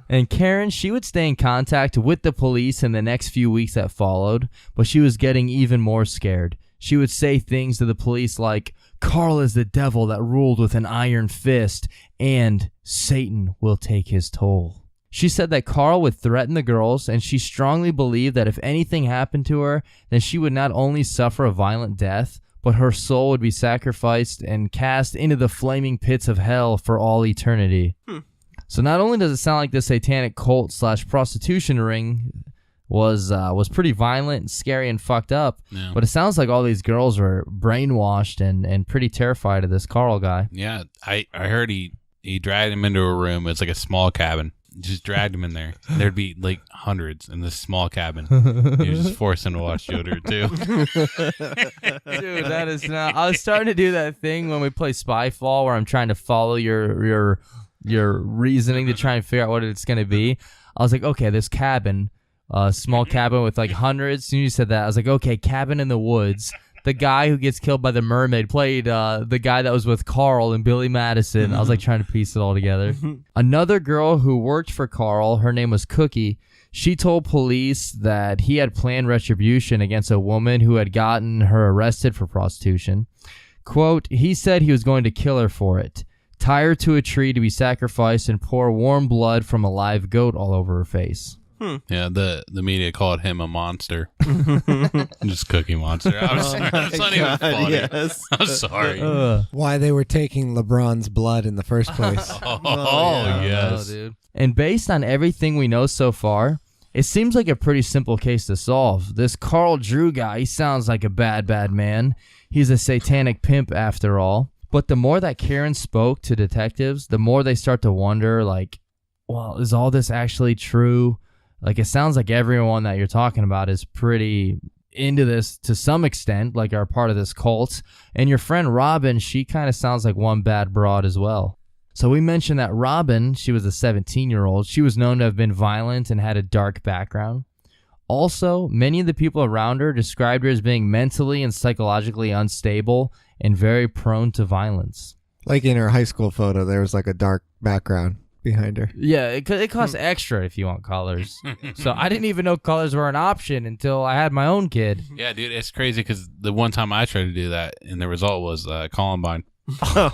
And Karen, she would stay in contact with the police in the next few weeks that followed, but she was getting even more scared. She would say things to the police like, Carl is the devil that ruled with an iron fist, and Satan will take his toll. She said that Carl would threaten the girls, and she strongly believed that if anything happened to her, then she would not only suffer a violent death, but her soul would be sacrificed and cast into the flaming pits of hell for all eternity. So not only does it sound like the satanic cult / prostitution ring was pretty violent and scary and fucked up, Yeah. but it sounds like all these girls were brainwashed and pretty terrified of this Carl guy. Yeah, I heard he dragged him into a room. It's like a small cabin. Just dragged him in there. There'd be like hundreds in this small cabin. He was just forced him to watch Yoder too. Dude, that is not. I was starting to do that thing when we play Spyfall where I'm trying to follow your reasoning to try and figure out what it's going to be. I was like, okay, this cabin, small cabin with like hundreds. As soon as you said that, I was like, okay, cabin in the woods. The guy who gets killed by the mermaid played the guy that was with Carl and Billy Madison. I was like trying to piece it all together. Another girl who worked for Carl, her name was Cookie. She told police that he had planned retribution against a woman who had gotten her arrested for prostitution. Quote, he said he was going to kill her for it, tie her to a tree to be sacrificed, and pour warm blood from a live goat all over her face. Yeah, the media called him a monster. Just Cookie Monster. That's not even funny. Yes. I'm sorry. Why they were taking LeBron's blood in the first place. Yes. Dude. And based on everything we know so far, it seems like a pretty simple case to solve. This Carl Drew guy, he sounds like a bad man. He's a satanic pimp after all. But the more that Karen spoke to detectives, the more they start to wonder, like, well, is all this actually true? Like, it sounds like everyone that you're talking about is pretty into this to some extent, like are part of this cult. And your friend Robin, she kind of sounds like one bad broad as well. So we mentioned that Robin, she was a 17-year-old. She was known to have been violent and had a dark background. Also, many of the people around her described her as being mentally and psychologically unstable and very prone to violence. Like in her high school photo, there was like a dark background behind her. Yeah, it costs extra if you want colors. So I didn't even know colors were an option until I had my own kid. Yeah, dude, it's crazy because the one time I tried to do that and the result was Columbine. Do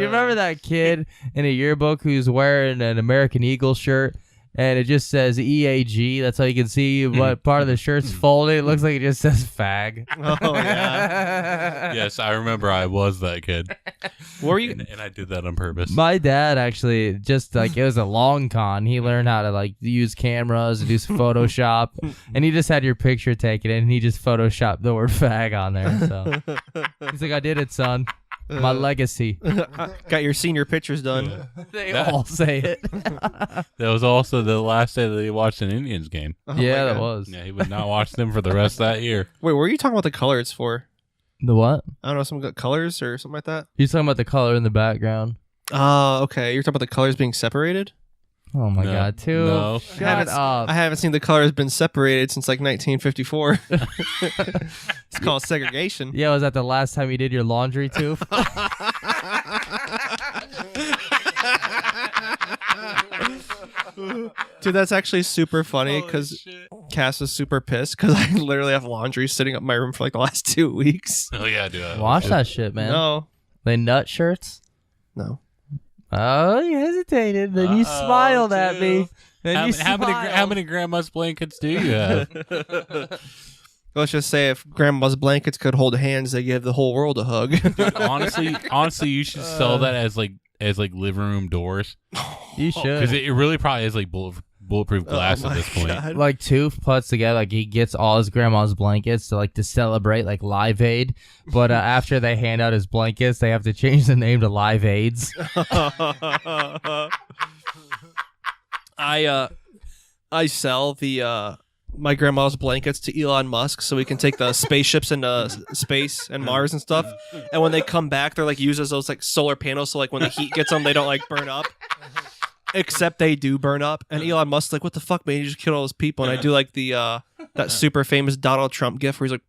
you remember that kid in a yearbook who's wearing an American Eagle shirt and it just says EAG? That's how you can see what part of the shirt's folded. It looks like it just says fag. Oh yeah. Yes, I remember I was that kid. Were you? And I did that on purpose. My dad actually, just like, it was a long con. He learned how to like use cameras and do some Photoshop, and he just had your picture taken and he just Photoshopped the word fag on there. So he's like, I did it, son. My legacy. Got your senior pictures done. They all say it. That was also the last day that he watched an Indians game. Yeah, that was. Yeah, he would not watch them for the rest of that year. Wait, were you talking about the colors for? The what? I don't know, some colors or something like that? He's talking about the color in the background. Okay. You're talking about the colors being separated? Oh my No. God, Toof. No. Shut up. I haven't seen the colors been separated since like 1954. It's called segregation. Yeah, was that the last time you did your laundry, Toof? Dude, that's actually super funny because Cass is super pissed because I literally have laundry sitting up in my room for like the last 2 weeks. Oh yeah, dude. Wash that shit, man. No. They nut shirts? No. Oh, you hesitated. Then you smiled at me. Then How many grandma's blankets do you have? Let's just say if grandma's blankets could hold hands, they give the whole world a hug. honestly, you should sell that as living room doors. You should. Because it really probably is like bulletproof glass at this point. God. Like Toof puts together, like he gets all his grandma's blankets to celebrate like Live Aid, but after they hand out his blankets, they have to change the name to Live Aids. I sell the my grandma's blankets to Elon Musk so we can take the spaceships into space and Mars and stuff. And when they come back, they're like used as those like solar panels, so like when the heat gets them, they don't like burn up. Except they do burn up. And Elon Musk's like, "What the fuck, man? You just killed all those people." And I do like the that super famous Donald Trump gif where he's like,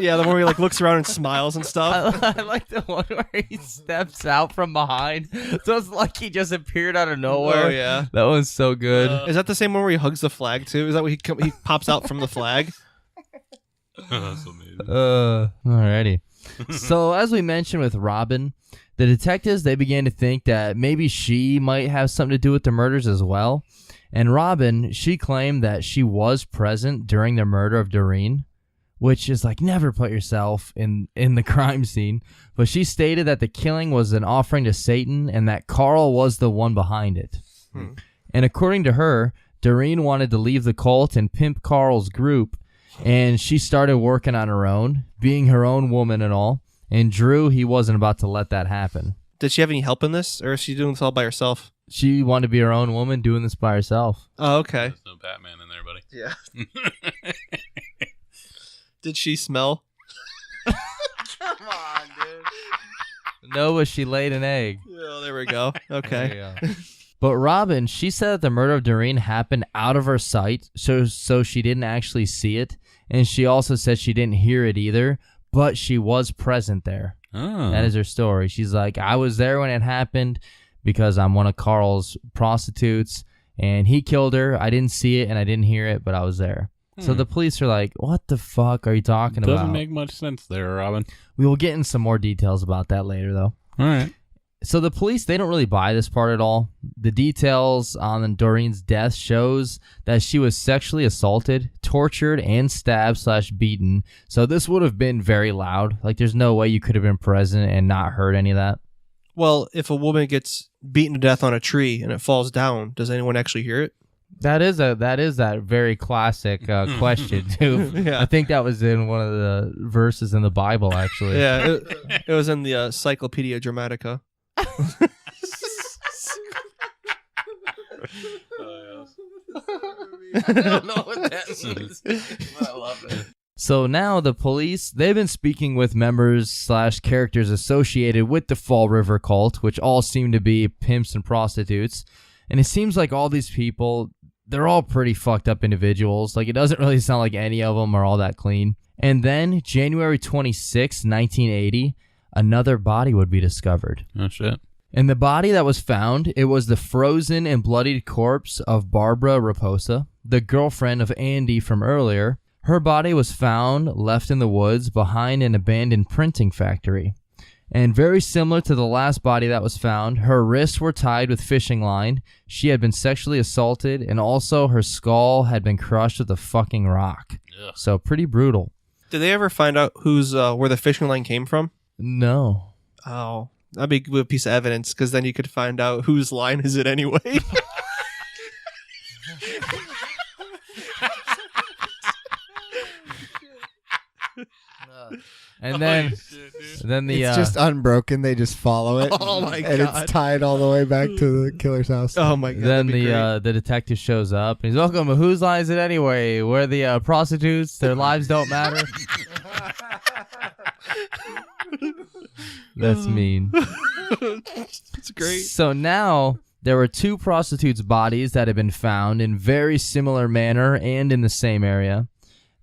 yeah, the one where he like looks around and smiles and stuff. I like the one where he steps out from behind, so it's like he just appeared out of nowhere. Oh yeah, That one's so good. is that the same one where he hugs the flag too? Is that where he pops out from the flag? That's amazing. Alrighty. So as we mentioned with Robin, the detectives, they began to think that maybe she might have something to do with the murders as well. And Robin, she claimed that she was present during the murder of Doreen, which is like never put yourself in the crime scene. But she stated that the killing was an offering to Satan and that Carl was the one behind it. And according to her, Doreen wanted to leave the cult and pimp Carl's group, and she started working on her own, being her own woman and all. And Drew, he wasn't about to let that happen. Did she have any help in this, or is she doing this all by herself? She wanted to be her own woman, doing this by herself. Oh, okay. There's no Batman in there, buddy. Yeah. Did she smell? No, but she laid an egg. Oh, there we go. Okay. There you go. But Robin, she said that the murder of Doreen happened out of her sight, so she didn't actually see it. And she also said she didn't hear it either, but she was present there. Oh. That is her story. She's like, I was there when it happened because I'm one of Carl's prostitutes, and he killed her. I didn't see it, and I didn't hear it, but I was there. So the police are like, what the fuck are you talking about? Doesn't make much sense there, Robin. We will get in some more details about that later, though. All right. So the police, they don't really buy this part at all. The details on Doreen's death shows that she was sexually assaulted, tortured, and stabbed/beaten. So this would have been very loud. Like, there's no way you could have been present and not heard any of that. Well, if a woman gets beaten to death on a tree and it falls down, does anyone actually hear it? That is that very classic question, too. Yeah. I think that was in one of the verses in the Bible, actually. Yeah, it was in the Encyclopedia Dramatica. I don't know what that means, but I love it. So now the police, they've been speaking with members/characters associated with the Fall River cult, which all seem to be pimps and prostitutes. And it seems like all these people, they're all pretty fucked up individuals. Like, it doesn't really sound like any of them are all that clean. And then January 26, 1980, another body would be discovered. Oh, shit. And the body that was found, it was the frozen and bloodied corpse of Barbara Raposa, the girlfriend of Andy from earlier. Her body was found left in the woods behind an abandoned printing factory. And very similar to the last body that was found, her wrists were tied with fishing line, she had been sexually assaulted, and also her skull had been crushed with a fucking rock. Ugh. So pretty brutal. Did they ever find out where the fishing line came from? No. Oh, that'd be a good piece of evidence, because then you could find out whose line is it anyway. And then the It's just unbroken. They just follow it. Oh my And God. it's tied all the way back to the killer's house. Oh my God. then that'd be great. the detective shows up and he's welcome. Whose line is it anyway? Where the prostitutes, their lives don't matter. That's mean. It's great. So now there were 2 prostitutes' bodies that had been found in very similar manner and in the same area.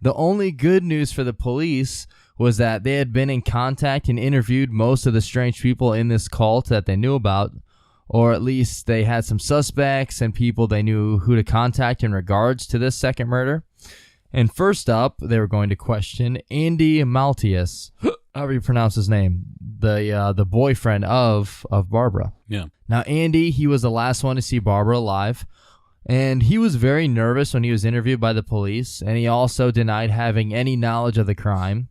The only good news for the police was that they had been in contact and interviewed most of the strange people in this cult that they knew about, or at least they had some suspects and people they knew who to contact in regards to this second murder. And first up, they were going to question Andy Maltius, however you pronounce his name, the boyfriend of Barbara. Yeah. Now, Andy, he was the last one to see Barbara alive, and he was very nervous when he was interviewed by the police, and he also denied having any knowledge of the crime.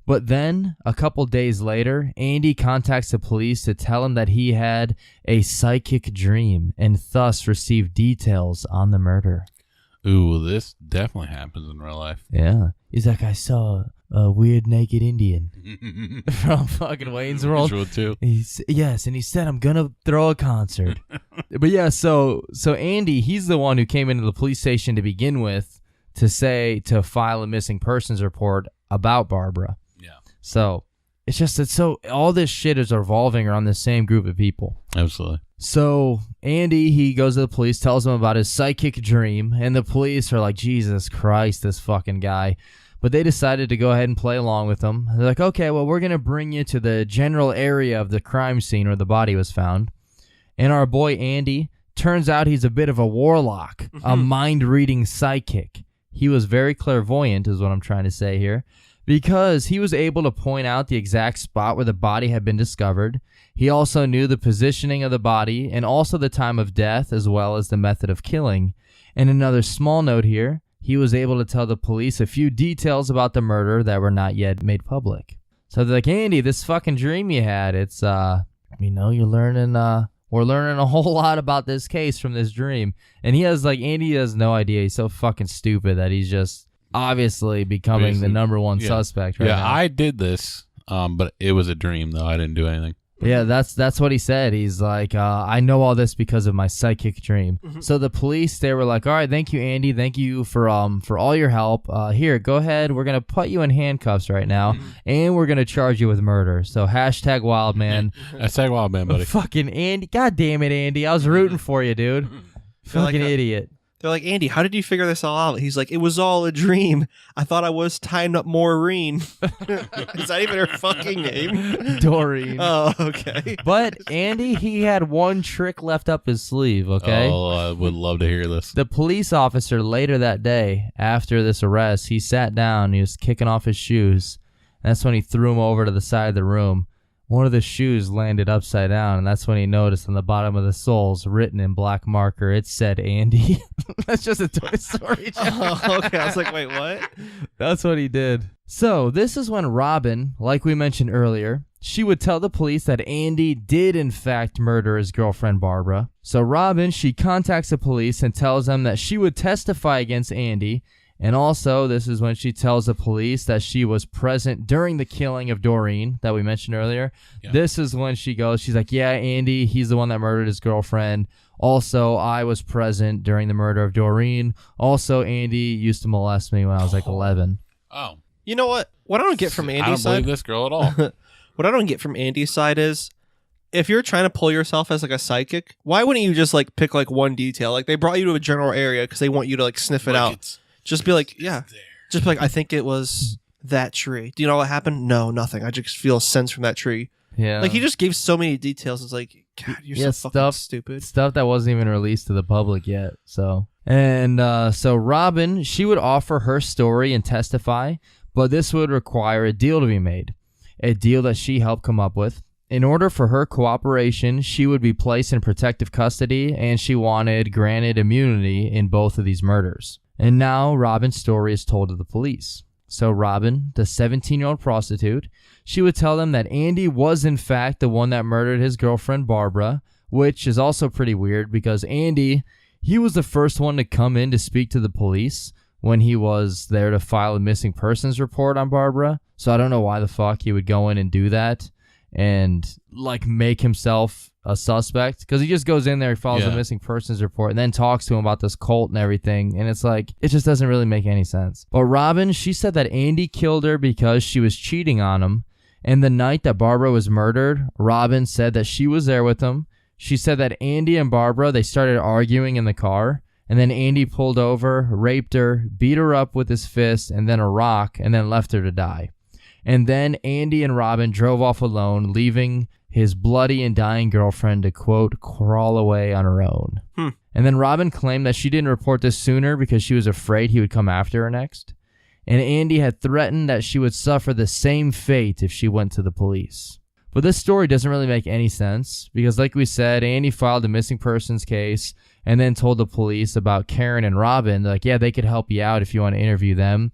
But then, a couple days later, Andy contacts the police to tell him that he had a psychic dream and thus received details on the murder. Ooh, this definitely happens in real life. Yeah. He's like, I saw a weird naked Indian from fucking Wayne's World. Too. Yes, and he said, I'm going to throw a concert. But yeah, so Andy, he's the one who came into the police station to begin with to file a missing persons report about Barbara. Yeah. So it's just that all this shit is revolving around the same group of people. Absolutely. So Andy, he goes to the police, tells them about his psychic dream, and the police are like, Jesus Christ, this fucking guy. But they decided to go ahead and play along with him. They're like, okay, well, we're going to bring you to the general area of the crime scene where the body was found. And our boy Andy, turns out he's a bit of a warlock, a mind-reading psychic. He was very clairvoyant, is what I'm trying to say here, because he was able to point out the exact spot where the body had been discovered. He also knew the positioning of the body and also the time of death as well as the method of killing. And another small note here, he was able to tell the police a few details about the murder that were not yet made public. So they're like, Andy, this fucking dream you had, it's, you're learning, we're learning a whole lot about this case from this dream. And Andy has no idea. He's so fucking stupid that he's just obviously becoming the number one suspect right now. Yeah, I did this, but it was a dream, though. I didn't do anything. Yeah, that's what he said. He's like, I know all this because of my psychic dream. So the police, they were like, all right, thank you, Andy. Thank you for all your help. Here, go ahead. We're going to put you in handcuffs right now, and we're going to charge you with murder. So hashtag Wildman. Hashtag Wildman, buddy. Fucking Andy. God damn it, Andy. I was rooting for you, dude. Fucking idiot. They're like, Andy, how did you figure this all out? He's like, it was all a dream. I thought I was tying up Maureen. Is that even her fucking name? Doreen. Oh, okay. But Andy, he had one trick left up his sleeve, okay? Oh, I would love to hear this. The police officer later that day, after this arrest, he sat down, he was kicking off his shoes. That's when he threw them over to the side of the room. One of the shoes landed upside down, and that's when he noticed on the bottom of the soles, written in black marker, it said Andy. That's just a Toy Story joke. Oh, okay. I was like, wait, what? That's what he did. So this is when Robin, like we mentioned earlier, she would tell the police that Andy did in fact murder his girlfriend Barbara. So Robin, she contacts the police and tells them that she would testify against Andy. And also, this is when she tells the police that she was present during the killing of Doreen that we mentioned earlier. Yeah. This is when she's like, yeah, Andy, he's the one that murdered his girlfriend. Also, I was present during the murder of Doreen. Also, Andy used to molest me when I was like 11. Oh. You know what? What I don't get from Andy's I don't side... believe this girl at all. What I don't get from Andy's side is, if you're trying to pull yourself as like a psychic, why wouldn't you just like pick like one detail? Like they brought you to a general area because they want you to like sniff it out. Just be like, yeah. Just be like, I think it was that tree. Do you know what happened? No, nothing. I just feel a sense from that tree. Yeah. Like he just gave so many details. It's like, God, you're so fucking stupid. Stuff that wasn't even released to the public yet. So Robin, she would offer her story and testify, but this would require a deal to be made. A deal that she helped come up with. In order for her cooperation, she would be placed in protective custody, and she wanted granted immunity in both of these murders. And now Robin's story is told to the police. So Robin, the 17-year-old prostitute, she would tell them that Andy was in fact the one that murdered his girlfriend Barbara, which is also pretty weird because Andy, he was the first one to come in to speak to the police when he was there to file a missing persons report on Barbara. So I don't know why the fuck he would go in and do that and like make himself a suspect, because he just goes in there, he files a missing persons report, and then talks to him about this cult and everything, and it's like, it just doesn't really make any sense. But Robin, she said that Andy killed her because she was cheating on him, and the night that Barbara was murdered, Robin said that she was there with him. she said that Andy and Barbara, they started arguing in the car, and then Andy pulled over, raped her, beat her up with his fist and then a rock, and then left her to die. And then Andy and Robin drove off alone, leaving his bloody and dying girlfriend to, quote, crawl away on her own. And then Robin claimed that she didn't report this sooner because she was afraid he would come after her next. And Andy had threatened that she would suffer the same fate if she went to the police. But this story doesn't really make any sense because, like we said, Andy filed a missing persons case and then told the police about Karen and Robin. Like, yeah, they could help you out if you want to interview them.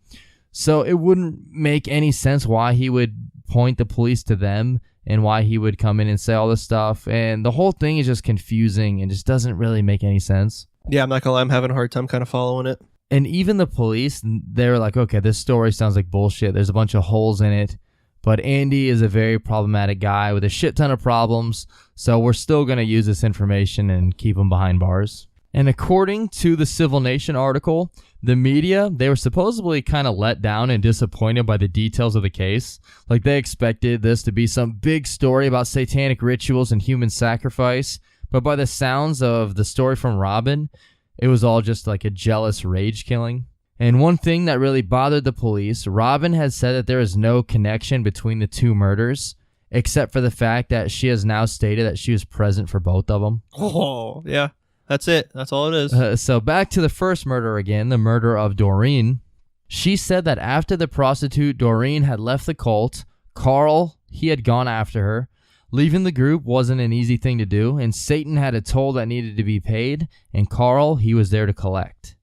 So it wouldn't make any sense why he would point the police to them and why he would come in and say all this stuff. And the whole thing is just confusing and just doesn't really make any sense. Yeah, I'm not gonna lie, I'm having a hard time kind of following it. And even the police, they're like, okay, this story sounds like bullshit. There's a bunch of holes in it. But Andy is a very problematic guy with a shit ton of problems. So we're still going to use this information and keep him behind bars. And according to the Civil Nation article, the media, they were supposedly kind of let down and disappointed by the details of the case. Like they expected this to be some big story about satanic rituals and human sacrifice. But by the sounds of the story from Robin, it was all just like a jealous rage killing. And one thing that really bothered the police, Robin had said that there is no connection between the two murders, except for the fact that she has now stated that she was present for both of them. Oh, yeah. That's it. That's all it is. So back to the first murder again, the murder of Doreen. She said that after the prostitute Doreen had left the cult, Carl, he had gone after her. Leaving the group wasn't an easy thing to do, and Satan had a toll that needed to be paid, and Carl, he was there to collect.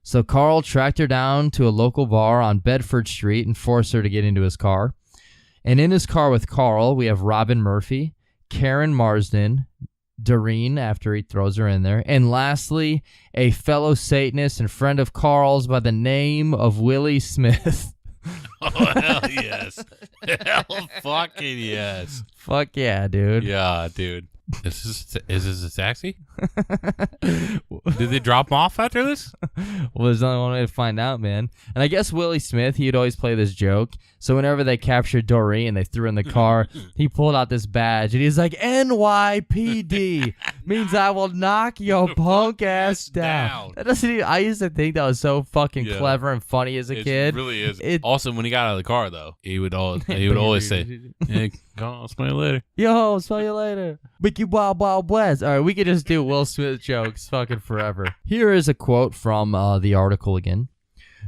So Carl tracked her down to a local bar on Bedford Street and forced her to get into his car. And in his car with Carl, we have Robin Murphy, Karen Marsden, Doreen after he throws her in there, and lastly, a fellow Satanist and friend of Carl's by the name of Willie Smith. Oh, hell yes. Hell fucking yes. Fuck yeah, dude. Yeah, dude. Is this a taxi? Did they drop him off after this? Well, there's only one way to find out, man. And I guess Willie Smith, he'd always play this joke. So whenever they captured Doreen and they threw her in the car, he pulled out this badge and he's like, NYPD means I will knock your punk ass down. That doesn't even, I used to think that was so fucking clever and funny as a kid. It really is. Also, when he got out of the car, though, he would always say, hey, I'll smell you later. Yo, smell you later. Mickey Wild Wild West. All right, we could just do Will Smith jokes fucking forever. Here is a quote from the article again.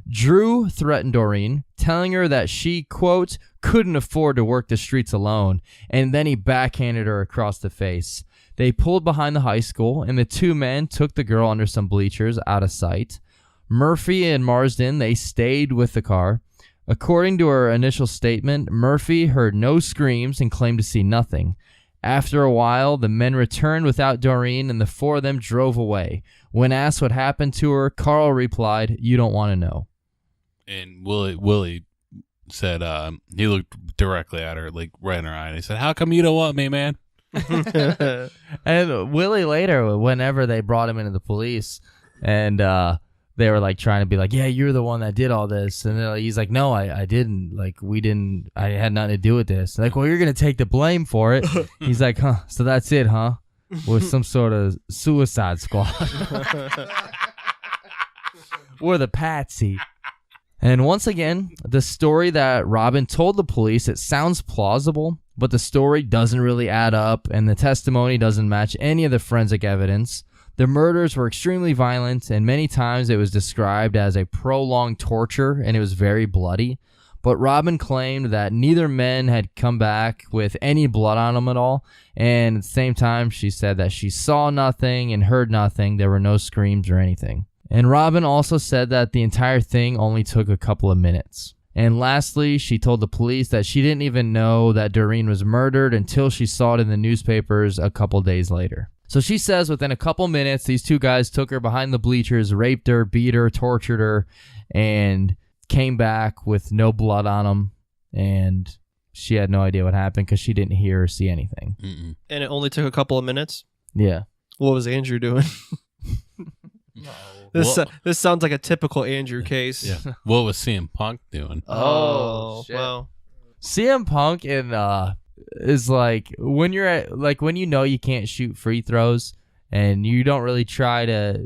Drew threatened Doreen, telling her that she, quote, couldn't afford to work the streets alone, and then he backhanded her across the face. They pulled behind the high school, and the two men took the girl under some bleachers out of sight. Murphy and Marsden, they stayed with the car. According to her initial statement, Murphy heard no screams and claimed to see nothing. After a while, the men returned without Doreen, and the four of them drove away. When asked what happened to her, Carl replied, "You don't want to know." And Willie said he looked directly at her, like right in her eye, and he said, "How come you don't want me, man?" And Willie later, whenever they brought him into the police, and they were like trying to be like, yeah, you're the one that did all this. And he's like, no, I didn't. Like, we didn't. I had nothing to do with this. Like, well, you're going to take the blame for it. He's like, huh, so that's it, huh? We're some sort of suicide squad. We're the patsy. And once again, the story that Robin told the police, it sounds plausible, but the story doesn't really add up, and the testimony doesn't match any of the forensic evidence. The murders were extremely violent, and many times it was described as a prolonged torture, and it was very bloody. But Robin claimed that neither man had come back with any blood on them at all, and at the same time, she said that she saw nothing and heard nothing. There were no screams or anything. And Robin also said that the entire thing only took a couple of minutes. And lastly, she told the police that she didn't even know that Doreen was murdered until she saw it in the newspapers a couple days later. So she says within a couple minutes, these two guys took her behind the bleachers, raped her, beat her, tortured her, and came back with no blood on them. And she had no idea what happened because she didn't hear or see anything. Mm-mm. And it only took a couple of minutes? Yeah. What was Andrew doing? No. This sounds like a typical Andrew case. Yeah. What was CM Punk doing? Oh, wow. CM Punk in is like when you're at, like when you know you can't shoot free throws and you don't really try to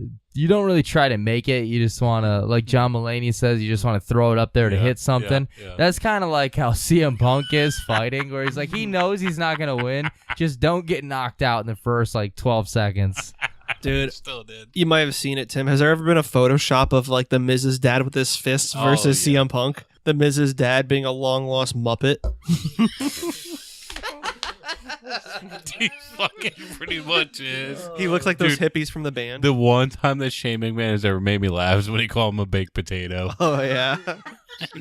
make it. You just want to, like John Mulaney says, you just want to throw it up there to hit something. Yeah. That's kind of like how CM Punk is fighting, where he's like, he knows he's not going to win. Just don't get knocked out in the first, like, 12 seconds. Dude, Still did. you might have seen it, Tim. Has there ever been a Photoshop of like the Miz's dad with his fists versus CM Punk? The Miz's dad being a long-lost Muppet. He fucking pretty much is. He looks like those hippies from the band. The one time that Shane McMahon has ever made me laugh is when he called him a baked potato. Oh, yeah.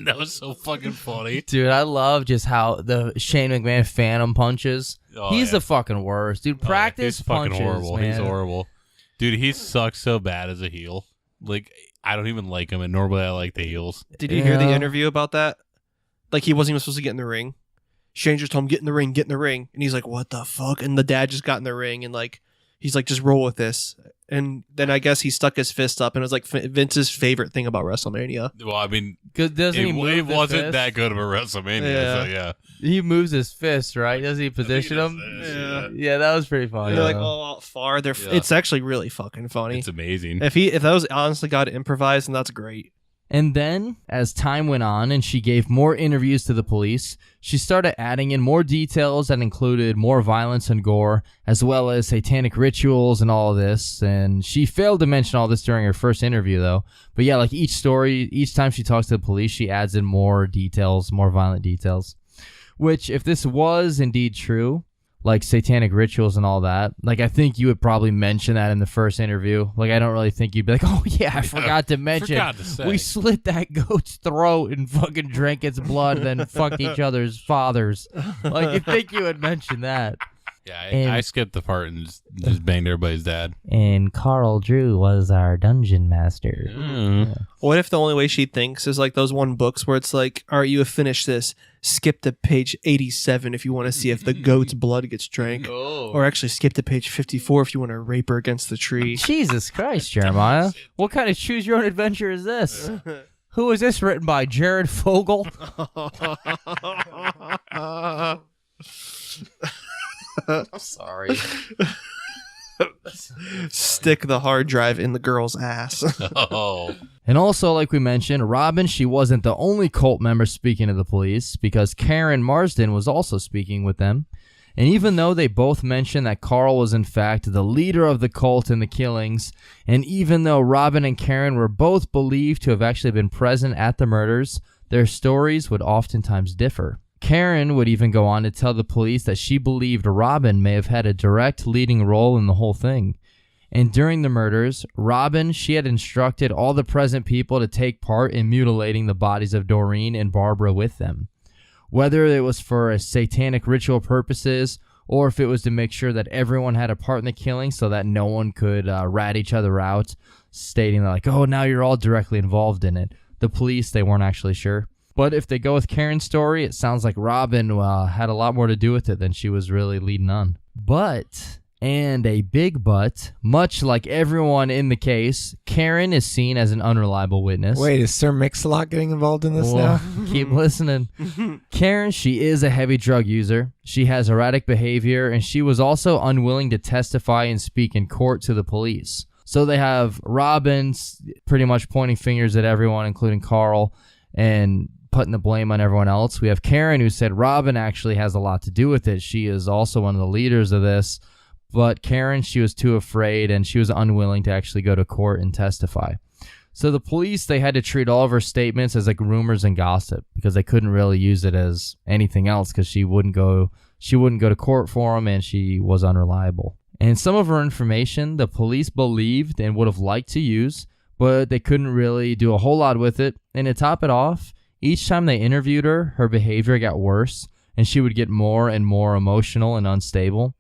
That was so fucking funny. Dude, I love just how the Shane McMahon phantom punches. He's the fucking worst. Dude, practice he's fucking punches, horrible. man. He's horrible. Dude, he sucks so bad as a heel. Like, I don't even like him, and normally I like the heels. Did you hear the interview about that? Like, he wasn't even supposed to get in the ring. Shane just told him, get in the ring. And he's like, what the fuck? And the dad just got in the ring, and like, he's like, just roll with this. And then I guess he stuck his fist up, and it was like Vince's favorite thing about WrestleMania. Well, I mean, it wasn't that good of a WrestleMania, so yeah. He moves his fist, right? Does he position him? Yeah, that was pretty funny. They're like all out far. It's actually really fucking funny. It's amazing. If that was honestly got improvised, then that's great. And then, as time went on and she gave more interviews to the police, she started adding in more details that included more violence and gore, as well as satanic rituals and all of this. And she failed to mention all this during her first interview, though. But yeah, like each time she talks to the police, she adds in more details, more violent details. Which, if this was indeed true, like satanic rituals and all that, like I think you would probably mention that in the first interview. Like I don't really think you'd be like, oh yeah, I forgot to mention we slit that goat's throat and fucking drank its blood and then fucked each other's fathers. Like you think you would mention that. Yeah, I skipped the part and just banged everybody's dad. And Carl Drew was our dungeon master. Mm. Yeah. What if the only way she thinks is like those one books where it's like, all right, you have finished this. Skip to page 87 if you want to see if the goat's blood gets drank. Oh. Or actually skip to page 54 if you want to rape her against the tree. Jesus Christ, Jeremiah. What kind of choose your own adventure is this? Who is this written by? Jared Fogle? I'm sorry. Stick the hard drive in the girl's ass. Oh. And also, like we mentioned, Robin, she wasn't the only cult member speaking to the police, because Karen Marsden was also speaking with them. And even though they both mentioned that Carl was in fact the leader of the cult in the killings, and even though Robin and Karen were both believed to have actually been present at the murders, their stories would oftentimes differ. Karen would even go on to tell the police that she believed Robin may have had a direct leading role in the whole thing. And during the murders, Robin, she had instructed all the present people to take part in mutilating the bodies of Doreen and Barbara with them. Whether it was for satanic ritual purposes, or if it was to make sure that everyone had a part in the killing so that no one could rat each other out, stating that like, oh, now you're all directly involved in it. The police, they weren't actually sure. But if they go with Karen's story, it sounds like Robin had a lot more to do with it than she was really leading on. But, and a big but, much like everyone in the case, Karen is seen as an unreliable witness. Wait, is Sir Mix-a-Lot getting involved in this now? Keep listening. Karen, she is a heavy drug user. She has erratic behavior, and she was also unwilling to testify and speak in court to the police. So they have Robin pretty much pointing fingers at everyone, including Carl, and putting the blame on everyone else. We have Karen, who said Robin actually has a lot to do with it. She is also one of the leaders of this. But Karen, she was too afraid and she was unwilling to actually go to court and testify. So the police, they had to treat all of her statements as like rumors and gossip, because they couldn't really use it as anything else, because she wouldn't go to court for them and she was unreliable. And some of her information the police believed and would have liked to use, but they couldn't really do a whole lot with it. And to top it off, each time they interviewed her, her behavior got worse, and she would get more and more emotional and unstable.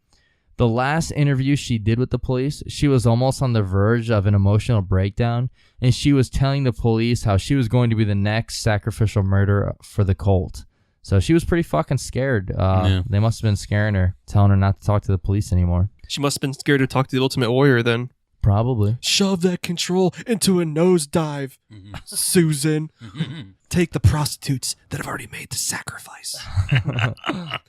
The last interview she did with the police, she was almost on the verge of an emotional breakdown, and she was telling the police how she was going to be the next sacrificial murderer for the cult. So she was pretty fucking scared. They must have been scaring her, telling her not to talk to the police anymore. She must have been scared to talk to the Ultimate Warrior then. Probably. Shove that control into a nosedive, Susan. take the prostitutes that have already made the sacrifice.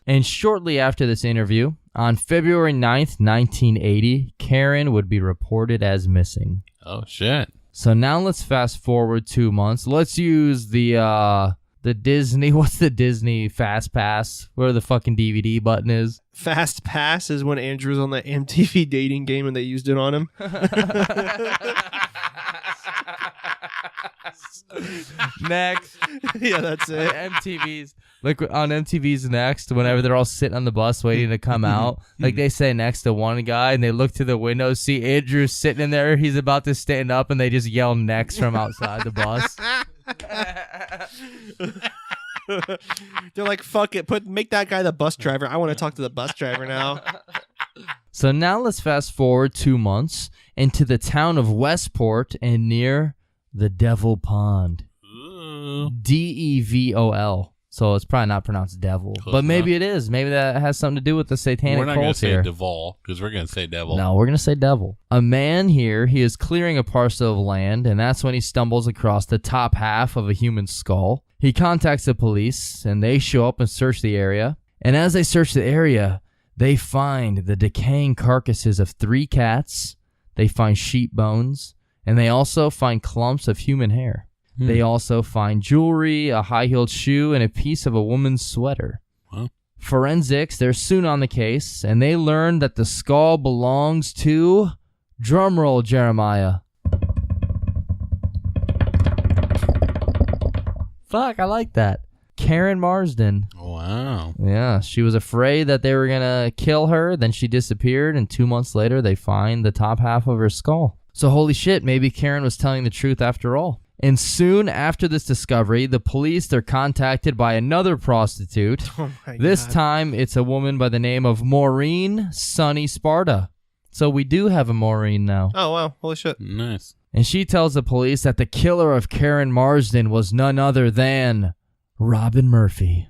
And shortly after this interview, on February 9th, 1980, Karen would be reported as missing. Oh, shit. So now let's fast forward 2 months. Let's use the Disney, what's the Disney Fast Pass? Where the fucking DVD button is. Fast Pass is when Andrew's on the MTV dating game and they used it on him. Next. Yeah, that's it. MTV's. Like on MTV's Next, whenever they're all sitting on the bus waiting to come out, like they say next to one guy and they look to the window, see Andrew sitting in there, he's about to stand up, and they just yell next from outside the bus. They're like, fuck it, make that guy the bus driver. I want to talk to the bus driver now. So now let's fast forward 2 months into the town of Westport and near the Devil Pond. Ooh. Devol. So it's probably not pronounced devil, Close but maybe enough. it is. Maybe that has something to do with the satanic We're not going to cult say here. Devol because we're going to say devil. No, we're going to say devil. A man here, he is clearing a parcel of land, and that's when he stumbles across the top half of a human skull. He contacts the police, and they show up and search the area. And as they search the area, they find the decaying carcasses of 3 cats. They find sheep bones, and they also find clumps of human hair. They also find jewelry, a high-heeled shoe, and a piece of a woman's sweater. Wow. Forensics, they're soon on the case, and they learn that the skull belongs to... Drumroll, Jeremiah. Fuck, I like that. Karen Marsden. Wow. Yeah, she was afraid that they were going to kill her, then she disappeared, and 2 months later, they find the top half of her skull. So holy shit, maybe Karen was telling the truth after all. And soon after this discovery, the police, they're contacted by another prostitute. Oh my This God. time, it's a woman by the name of Maureen Sunny Sparta. So we do have a Maureen now. Oh, wow. Holy shit. Nice. And she tells the police that the killer of Karen Marsden was none other than Robin Murphy.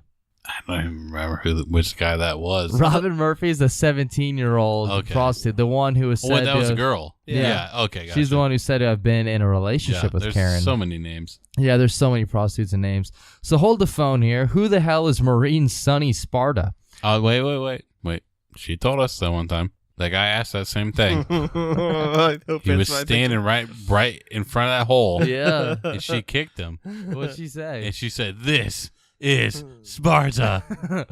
I don't even remember which guy that was. Robin Murphy is the 17-year-old Okay. prostitute, the one who was said Oh, wait, that to was a have- girl. Yeah. Okay, gotcha. She's the one who said to have been in a relationship with there's Karen. so many names. Yeah, there's so many prostitutes and names. So hold the phone here. Who the hell is Maureen Sunny Sparta? Oh, wait. She told us that one time. That guy asked that same thing. I hope He it's was my standing right in front of that hole. Yeah. And she kicked him. What'd she say? And she said, "This is Sparta."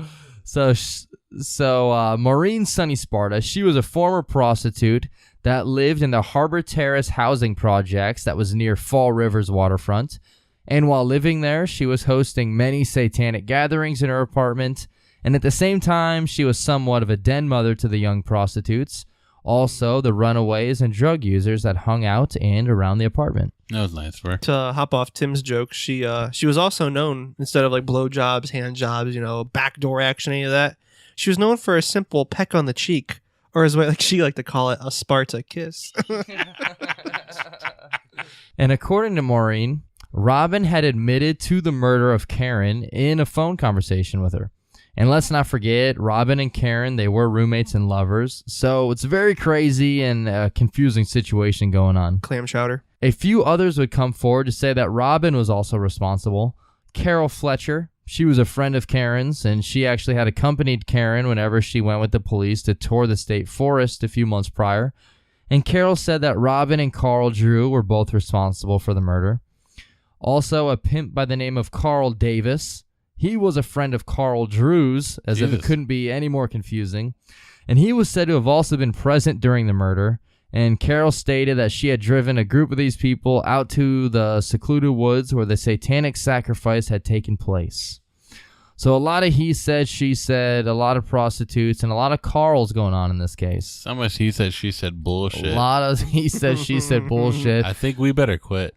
So Maureen Sunny Sparta, she was a former prostitute that lived in the Harbor Terrace housing projects that was near Fall River's waterfront. And while living there, she was hosting many satanic gatherings in her apartment. And at the same time, she was somewhat of a den mother to the young prostitutes. Also, the runaways and drug users that hung out and around the apartment. That was nice for her. To hop off Tim's joke, she was also known, instead of like blow jobs, hand jobs, backdoor action, any of that, she was known for a simple peck on the cheek, or as she liked to call it, a Sparta kiss. And according to Maureen, Robin had admitted to the murder of Karen in a phone conversation with her. And let's not forget, Robin and Karen, they were roommates and lovers. So it's a very crazy and confusing situation going on. Clam chowder. A few others would come forward to say that Robin was also responsible. Carol Fletcher, she was a friend of Karen's, and she actually had accompanied Karen whenever she went with the police to tour the state forest a few months prior. And Carol said that Robin and Carl Drew were both responsible for the murder. Also, a pimp by the name of Carl Davis. He was a friend of Carl Drew's, as if it couldn't be any more confusing. And he was said to have also been present during the murder. And Carol stated that she had driven a group of these people out to the secluded woods where the satanic sacrifice had taken place. So a lot of he said, she said, a lot of prostitutes, and a lot of Carls going on in this case. So much he said, she said bullshit. A lot of he said, she said bullshit. I think we better quit.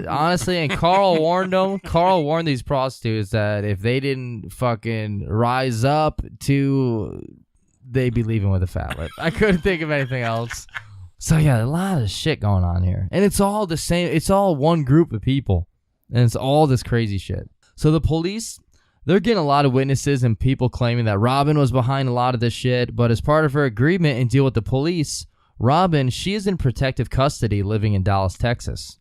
Honestly, and Carl warned them. Carl warned these prostitutes that if they didn't fucking rise up they'd be leaving with a fat lip. I couldn't think of anything else. So yeah, a lot of shit going on here. And it's all the same. It's all one group of people. And it's all this crazy shit. So the police, they're getting a lot of witnesses and people claiming that Robin was behind a lot of this shit. But as part of her agreement and deal with the police, Robin, she is in protective custody living in Dallas, Texas.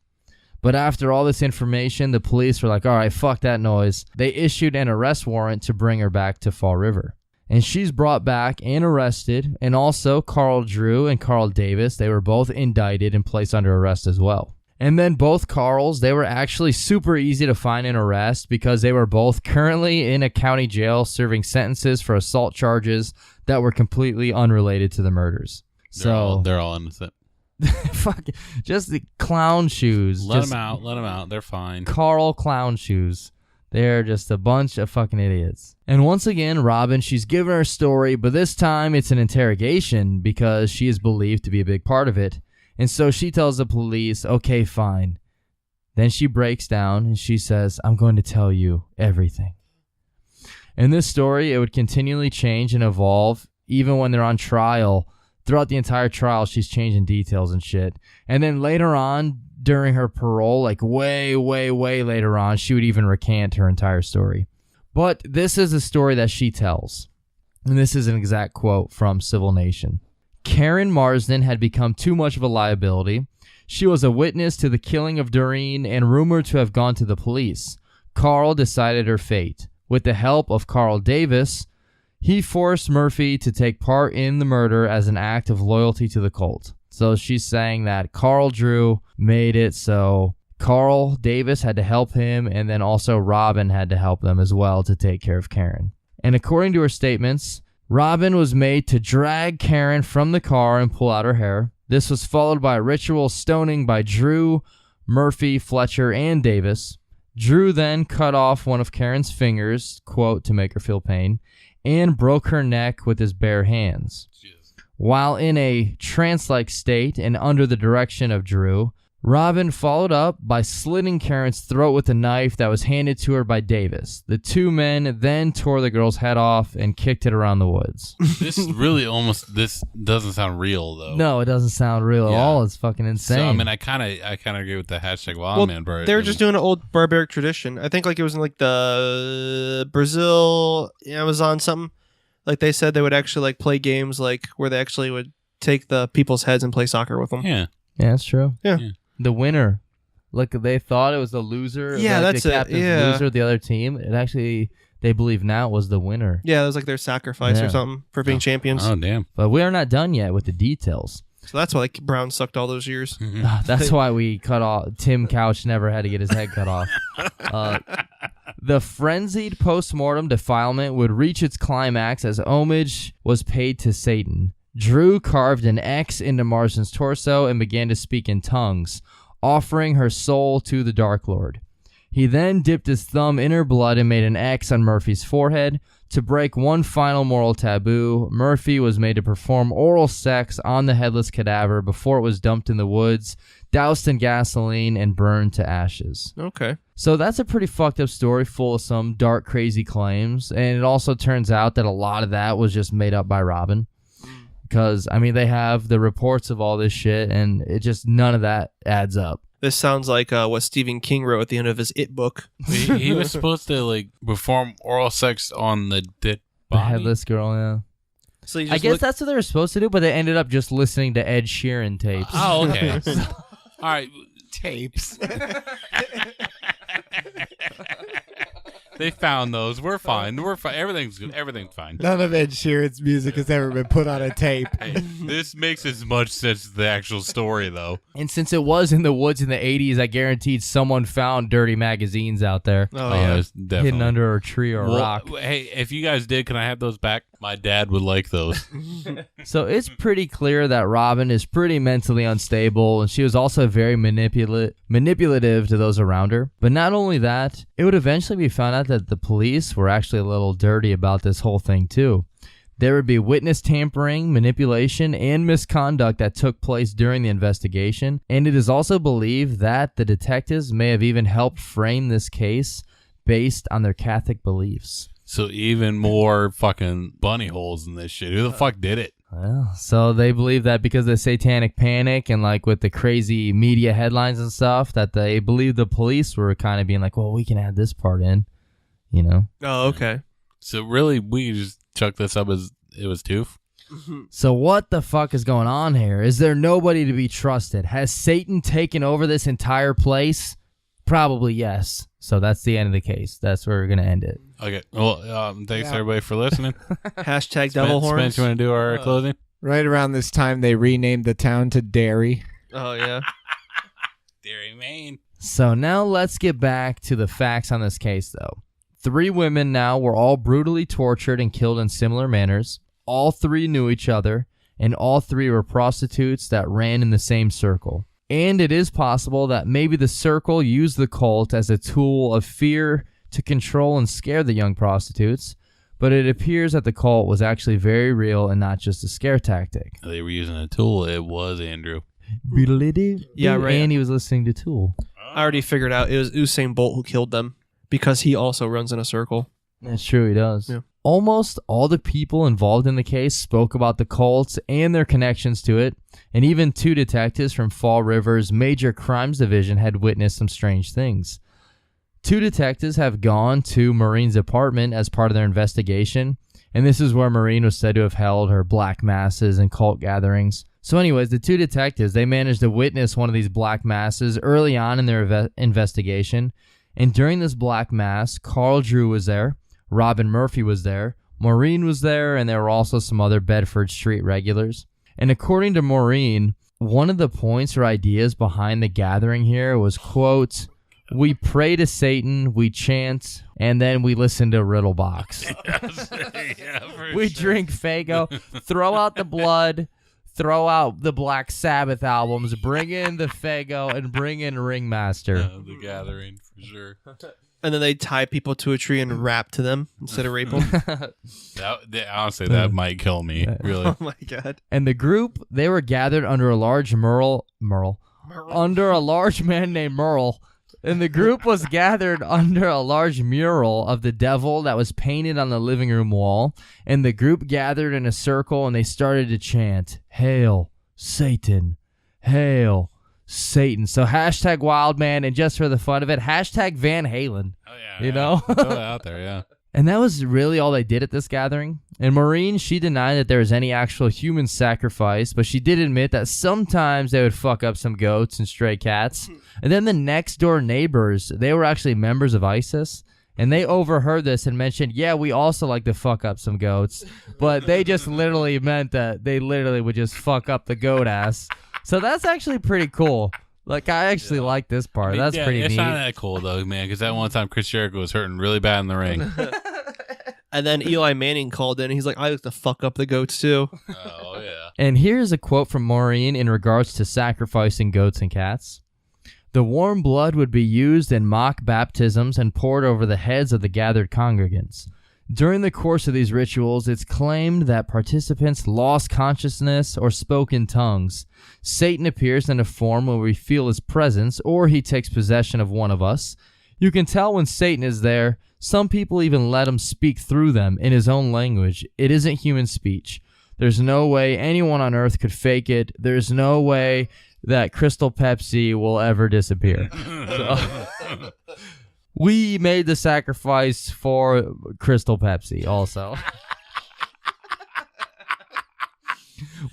But after all this information, the police were like, all right, fuck that noise. They issued an arrest warrant to bring her back to Fall River. And she's brought back and arrested. And also Carl Drew and Carl Davis, they were both indicted and placed under arrest as well. And then both Carls, they were actually super easy to find and arrest because they were both currently in a county jail serving sentences for assault charges that were completely unrelated to the murders. They're all innocent. Fuck, just the clown shoes. Let them out. They're fine. Carl clown shoes. They're just a bunch of fucking idiots. And once again, Robin, she's given her story, but this time it's an interrogation because she is believed to be a big part of it. And so she tells the police, okay, fine. Then she breaks down and she says, I'm going to tell you everything. In this story, it would continually change and evolve, even when they're on trial. Throughout the entire trial, she's changing details and shit. And then later on, during her parole, like way later on, she would even recant her entire story. But this is a story that she tells. And this is an exact quote from Civil Nation. Karen Marsden had become too much of a liability. She was a witness to the killing of Doreen and rumored to have gone to the police. Carl decided her fate. With the help of Carl Davis, he forced Murphy to take part in the murder as an act of loyalty to the cult. So she's saying that Carl Drew made it so Carl Davis had to help him, and then also Robin had to help them as well to take care of Karen. And according to her statements, Robin was made to drag Karen from the car and pull out her hair. This was followed by a ritual stoning by Drew, Murphy, Fletcher, and Davis. Drew then cut off one of Karen's fingers, quote, to make her feel pain, and broke her neck with his bare hands. While in a trance-like state and under the direction of Drew, Robin followed up by slitting Karen's throat with a knife that was handed to her by Davis. The two men then tore the girl's head off and kicked it around the woods. This doesn't sound real though. No, it doesn't sound real at all. It's fucking insane. So I mean, I kind of agree with the hashtag Wildman. Well, they were just doing an old barbaric tradition. I think like it was in like the Brazil, Amazon something. Like they said they would actually like play games like where they actually would take the people's heads and play soccer with them. Yeah, that's true. Yeah. The winner. Look, they thought it was the loser. Yeah, like that's the it. captain's Yeah. loser of the other team. It actually, they believe now, was the winner. Yeah, it was like their sacrifice Yeah. or something for being champions. Oh damn. But we are not done yet with the details. So that's why like Brown sucked all those years. That's why we cut off. Tim Couch never had to get his head cut off. The frenzied post-mortem defilement would reach its climax as homage was paid to Satan. Drew carved an X into Marsden's torso and began to speak in tongues, offering her soul to the Dark Lord. He then dipped his thumb in her blood and made an X on Murphy's forehead. To break one final moral taboo, Murphy was made to perform oral sex on the headless cadaver before it was dumped in the woods, doused in gasoline, and burned to ashes. Okay. So that's a pretty fucked up story full of some dark, crazy claims. And it also turns out that a lot of that was just made up by Robin. Because, I mean, they have the reports of all this shit, and it just, none of that adds up. This sounds like what Stephen King wrote at the end of his It book. He was supposed to like perform oral sex on the dead The body. headless girl, yeah. So you I just guess that's what they were supposed to do, but they ended up just listening to Ed Sheeran tapes. Oh, okay. All right, tapes. They found those. We're fine. We're fine. Everything's good. Everything's fine. None of Ed Sheeran's music has ever been put on a tape. Hey, this makes as much sense as the actual story, though. And since it was in the woods in the 80s, I guaranteed someone found dirty magazines out there. Oh, yeah. it's definitely Hidden under a tree or a rock. Hey, if you guys did, can I have those back? My dad would like those. So it's pretty clear that Robin is pretty mentally unstable, and she was also very manipulative to those around her. But not only that, it would eventually be found out that the police were actually a little dirty about this whole thing too. There would be witness tampering, manipulation, and misconduct that took place during the investigation, and it is also believed that the detectives may have even helped frame this case based on their Catholic beliefs. So even more fucking bunny holes in this shit. Who the fuck did it? Well, so they believe that because of the satanic panic and like with the crazy media headlines and stuff, that they believe the police were kind of being like, well, we can add this part in, you know? Oh, okay. So really, we just chuck this up as it was Toof? So what the fuck is going on here? Is there nobody to be trusted? Has Satan taken over this entire place? Probably yes. So that's the end of the case. That's where we're going to end it. Okay. Well, thanks everybody for listening. Hashtag devil horns. Spence, you want to do our closing? Right around this time, they renamed the town to Derry. Oh, yeah. Derry, Maine. So now let's get back to the facts on this case, though. 3 women now were all brutally tortured and killed in similar manners. All 3 knew each other, and all 3 were prostitutes that ran in the same circle. And it is possible that maybe the circle used the cult as a tool of fear to control and scare the young prostitutes, but it appears that the cult was actually very real and not just a scare tactic. They were using a tool. It was Andrew. Yeah, right. And he was listening to Tool. I already figured out it was Usain Bolt who killed them because he also runs in a circle. That's true, he does. Yeah. Almost all the people involved in the case spoke about the cults and their connections to it, and even 2 detectives from Fall River's Major Crimes Division had witnessed some strange things. 2 detectives have gone to Maureen's apartment as part of their investigation, and this is where Maureen was said to have held her black masses and cult gatherings. So anyways, the 2 detectives, they managed to witness one of these black masses early on in their investigation, and during this black mass, Carl Drew was there, Robin Murphy was there, Maureen was there, and there were also some other Bedford Street regulars. And according to Maureen, one of the points or ideas behind the gathering here was, quote, "We pray to Satan, we chant, and then we listen to Riddlebox. We drink Faygo, throw out the blood, throw out the Black Sabbath albums, bring in the Faygo, and bring in Ringmaster." The gathering, for sure. And then they tie people to a tree and rap to them instead of rape them. Honestly, that might kill me, really. Oh, my God. And the group, they were gathered under a large under a large man named Merle. And the group was gathered under a large mural of the devil that was painted on the living room wall. And the group gathered in a circle and they started to chant, "Hail, Satan, hail, Satan." So hashtag Wildman, and just for the fun of it, hashtag Van Halen. Oh, yeah. You know? Throw it out there, yeah. And that was really all they did at this gathering. And Maureen, she denied that there was any actual human sacrifice, but she did admit that sometimes they would fuck up some goats and stray cats. And then the next door neighbors, they were actually members of ISIS, and they overheard this and mentioned, yeah, we also like to fuck up some goats, but they just literally meant that they literally would just fuck up the goat ass. So that's actually pretty cool. Like, I actually like this part. I mean, That's pretty it's neat. not that cool, though, man, because that one time Chris Jericho was hurting really bad in the ring. And then Eli Manning called in. He's like, "I like to fuck up the goats, too." Oh, yeah. And here's a quote from Maureen in regards to sacrificing goats and cats. "The warm blood would be used in mock baptisms and poured over the heads of the gathered congregants. During the course of these rituals, it's claimed that participants lost consciousness or spoke in tongues. Satan appears in a form where we feel his presence, or he takes possession of one of us. You can tell when Satan is there. Some people even let him speak through them in his own language. It isn't human speech. There's no way anyone on earth could fake it. There's no way that Crystal Pepsi will ever disappear." So, we made the sacrifice for Crystal Pepsi also.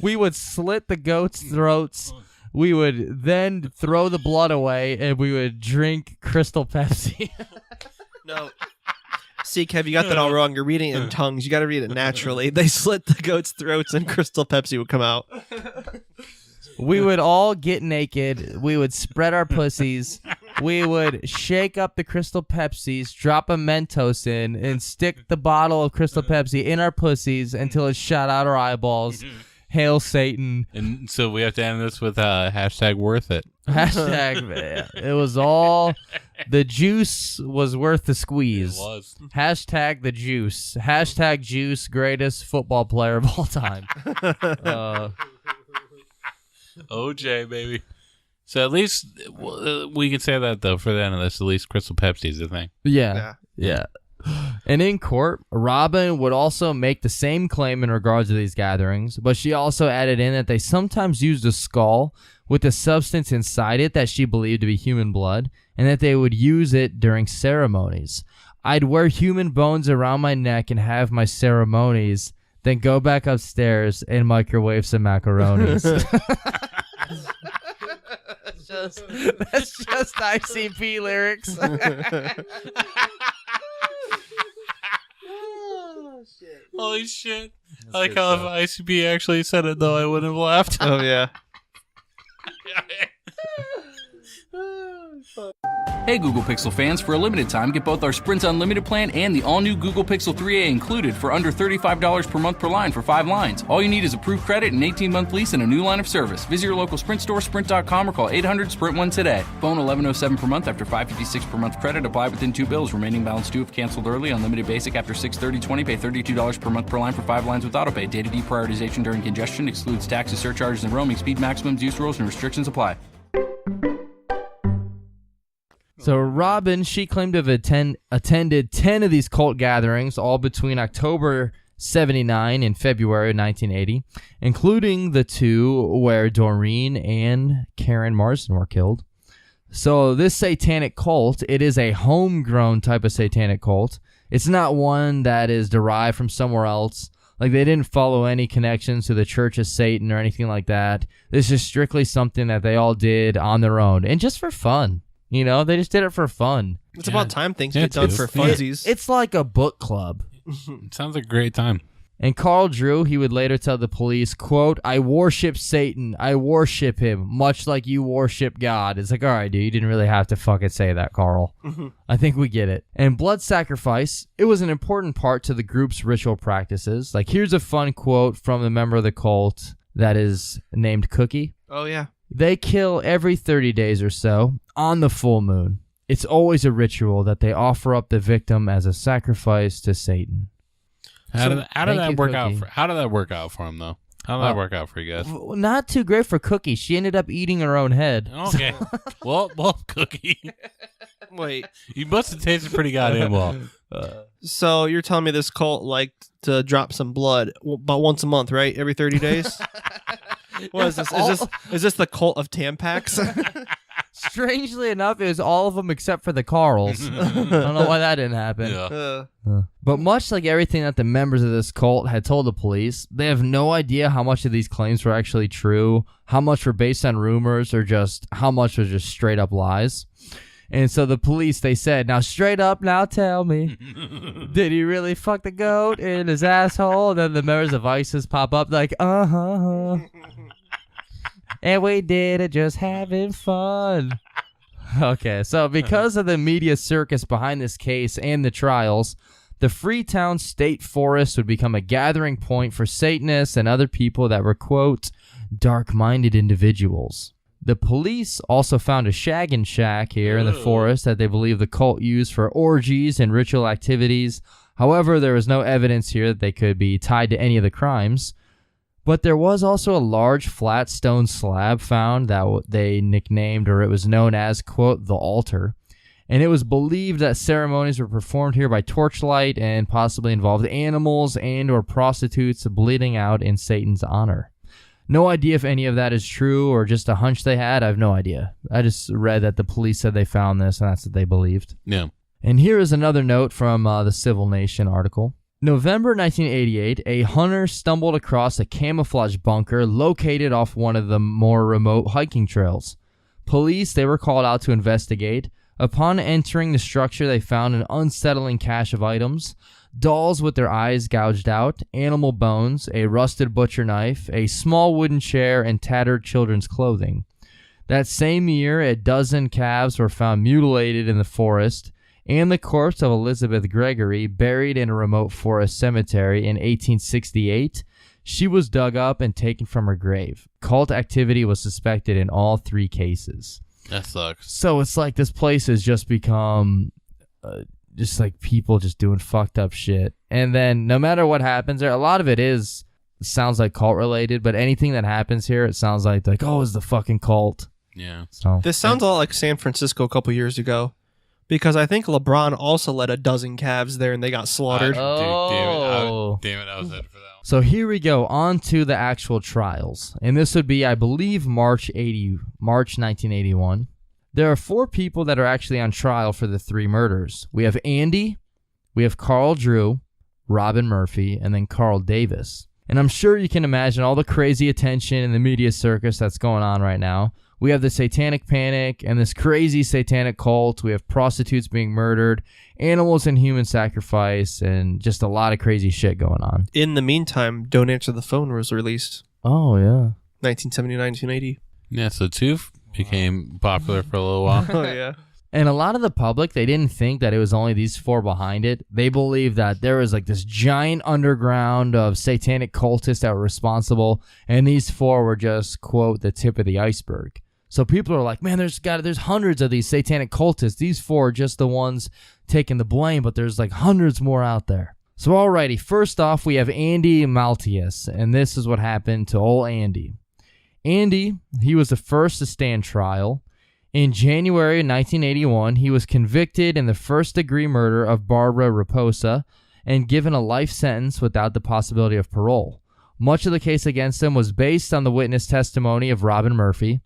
We would slit the goats' throats. We would then throw the blood away, and we would drink Crystal Pepsi. No. See, Kev, you got that all wrong. You're reading it in tongues. You got to read it naturally. They slit the goats' throats and Crystal Pepsi would come out. We would all get naked. We would spread our pussies. We would shake up the Crystal Pepsis, drop a Mentos in, and stick the bottle of Crystal Pepsi in our pussies until it shot out our eyeballs. Hail Satan. And so we have to end this with hashtag worth it. Hashtag, man, it was all, the juice was worth the squeeze. It was. Hashtag the juice. Hashtag juice, greatest football player of all time. OJ, baby. So at least we can say that, though, for the end of this, at least Crystal Pepsi is the thing. Yeah. And in court, Robin would also make the same claim in regards to these gatherings, but she also added in that they sometimes used a skull with a substance inside it that she believed to be human blood, and that they would use it during ceremonies. "I'd wear human bones around my neck and have my ceremonies. then go back upstairs and microwave some macaronis. That's just ICP lyrics. Holy shit. I like how if ICP actually said it, though, I wouldn't have laughed. Oh, yeah. Hey Google Pixel fans, for a limited time, get both our Sprint Unlimited plan and the all-new Google Pixel 3a included for under $35 per month per line for 5 lines. All you need is approved credit, an 18-month lease, and a new line of service. Visit your local Sprint store, sprint.com, or call 800-SPRINT1 today. Phone $1107 per month after $556 per month credit. Apply within 2 bills. Remaining balance due if canceled early. Unlimited basic after $630.20. Pay $32 per month per line for 5 lines with autopay. Data deprioritization during congestion excludes taxes, surcharges, and roaming. Speed maximums, use rules, and restrictions apply. So Robin, she claimed to have attended 10 of these cult gatherings, all between October 79 and February 1980, including the 2 where Doreen and Karen Marsden were killed. So this satanic cult, it is a homegrown type of satanic cult. It's not one that is derived from somewhere else. Like, they didn't follow any connections to the Church of Satan or anything like that. This is strictly something that they all did on their own and just for fun. You know, they just did it for fun. It's about time things get done for funsies. It's like a book club. It sounds like a great time. And Carl Drew, he would later tell the police, quote, "I worship Satan. I worship him, much like you worship God." It's like, all right, dude, you didn't really have to fucking say that, Carl. I think we get it. And blood sacrifice, it was an important part to the group's ritual practices. Like, here's a fun quote from the member of the cult that is named Cookie. Oh, yeah. They kill every 30 days or so on the full moon. It's always a ritual that they offer up the victim as a sacrifice to Satan. How did that work out? Cookie. How did that work out for him, though? How did that work out for you guys? Not too great for Cookie. She ended up eating her own head. Okay. well, Cookie. Wait. You must have tasted pretty goddamn well. So you're telling me this cult liked to drop some blood about once a month, right? Every 30 days? What is this? Is this the cult of Tampax? Strangely enough, it was all of them except for the Carls. I don't know why that didn't happen. Yeah. But much like everything that the members of this cult had told the police, they have no idea how much of these claims were actually true, how much were based on rumors, or just how much was just straight up lies. And so the police, they said, "Now straight up, now tell me, did he really fuck the goat in his asshole?" And then the members of ISIS pop up like, uh-huh. And we did it just having fun. Okay, so because of the media circus behind this case and the trials, the Freetown State Forest would become a gathering point for Satanists and other people that were, quote, dark-minded individuals. The police also found a shaggin' shack here in the forest that they believe the cult used for orgies and ritual activities. However, there was no evidence here that they could be tied to any of the crimes. But there was also a large flat stone slab found that they nicknamed, or it was known as, quote, the altar. And it was believed that ceremonies were performed here by torchlight and possibly involved animals and or prostitutes bleeding out in Satan's honor. No idea if any of that is true or just a hunch they had. I have no idea. I just read that the police said they found this, and that's what they believed. Yeah. And here is another note from the Civil Nation article. November 1988, a hunter stumbled across a camouflage bunker located off one of the more remote hiking trails. Police, they were called out to investigate. Upon entering the structure, they found an unsettling cache of items: dolls with their eyes gouged out, animal bones, a rusted butcher knife, a small wooden chair, and tattered children's clothing. That same year, a dozen calves were found mutilated in the forest, and the corpse of Elizabeth Gregory, buried in a remote forest cemetery in 1868. She was dug up and taken from her grave. Cult activity was suspected in all 3 cases. That sucks. So it's like this place has just become just like people just doing fucked up shit. And then no matter what happens there, a lot of it sounds like cult related, but anything that happens here, it sounds like, oh, it's the fucking cult. Yeah. So This sounds a lot like San Francisco a couple years ago. Because I think LeBron also led a dozen calves there and they got slaughtered. Damn it, I was ready for that one. So here we go, on to the actual trials. And this would be, I believe, March 1981. There are 4 people that are actually on trial for the 3 murders. We have Andy, we have Carl Drew, Robin Murphy, and then Carl Davis. And I'm sure you can imagine all the crazy attention and the media circus that's going on right now. We have the satanic panic and this crazy satanic cult. We have prostitutes being murdered, animals and human sacrifice, and just a lot of crazy shit going on. In the meantime, Don't Answer the Phone was released. Oh, yeah. 1979, 1980. Yeah, so Tooth became popular for a little while. Oh, yeah. And a lot of the public, they didn't think that it was only these four behind it. They believed that there was like this giant underground of satanic cultists that were responsible, and these four were just, quote, the tip of the iceberg. So people are like, man, there's hundreds of these satanic cultists. These four are just the ones taking the blame, but there's like hundreds more out there. So alrighty, first off, we have Andy Maltius, and this is what happened to old Andy. Andy, he was the first to stand trial. In January 1981, he was convicted in the first-degree murder of Barbara Raposa and given a life sentence without the possibility of parole. Much of the case against him was based on the witness testimony of Robin Murphy.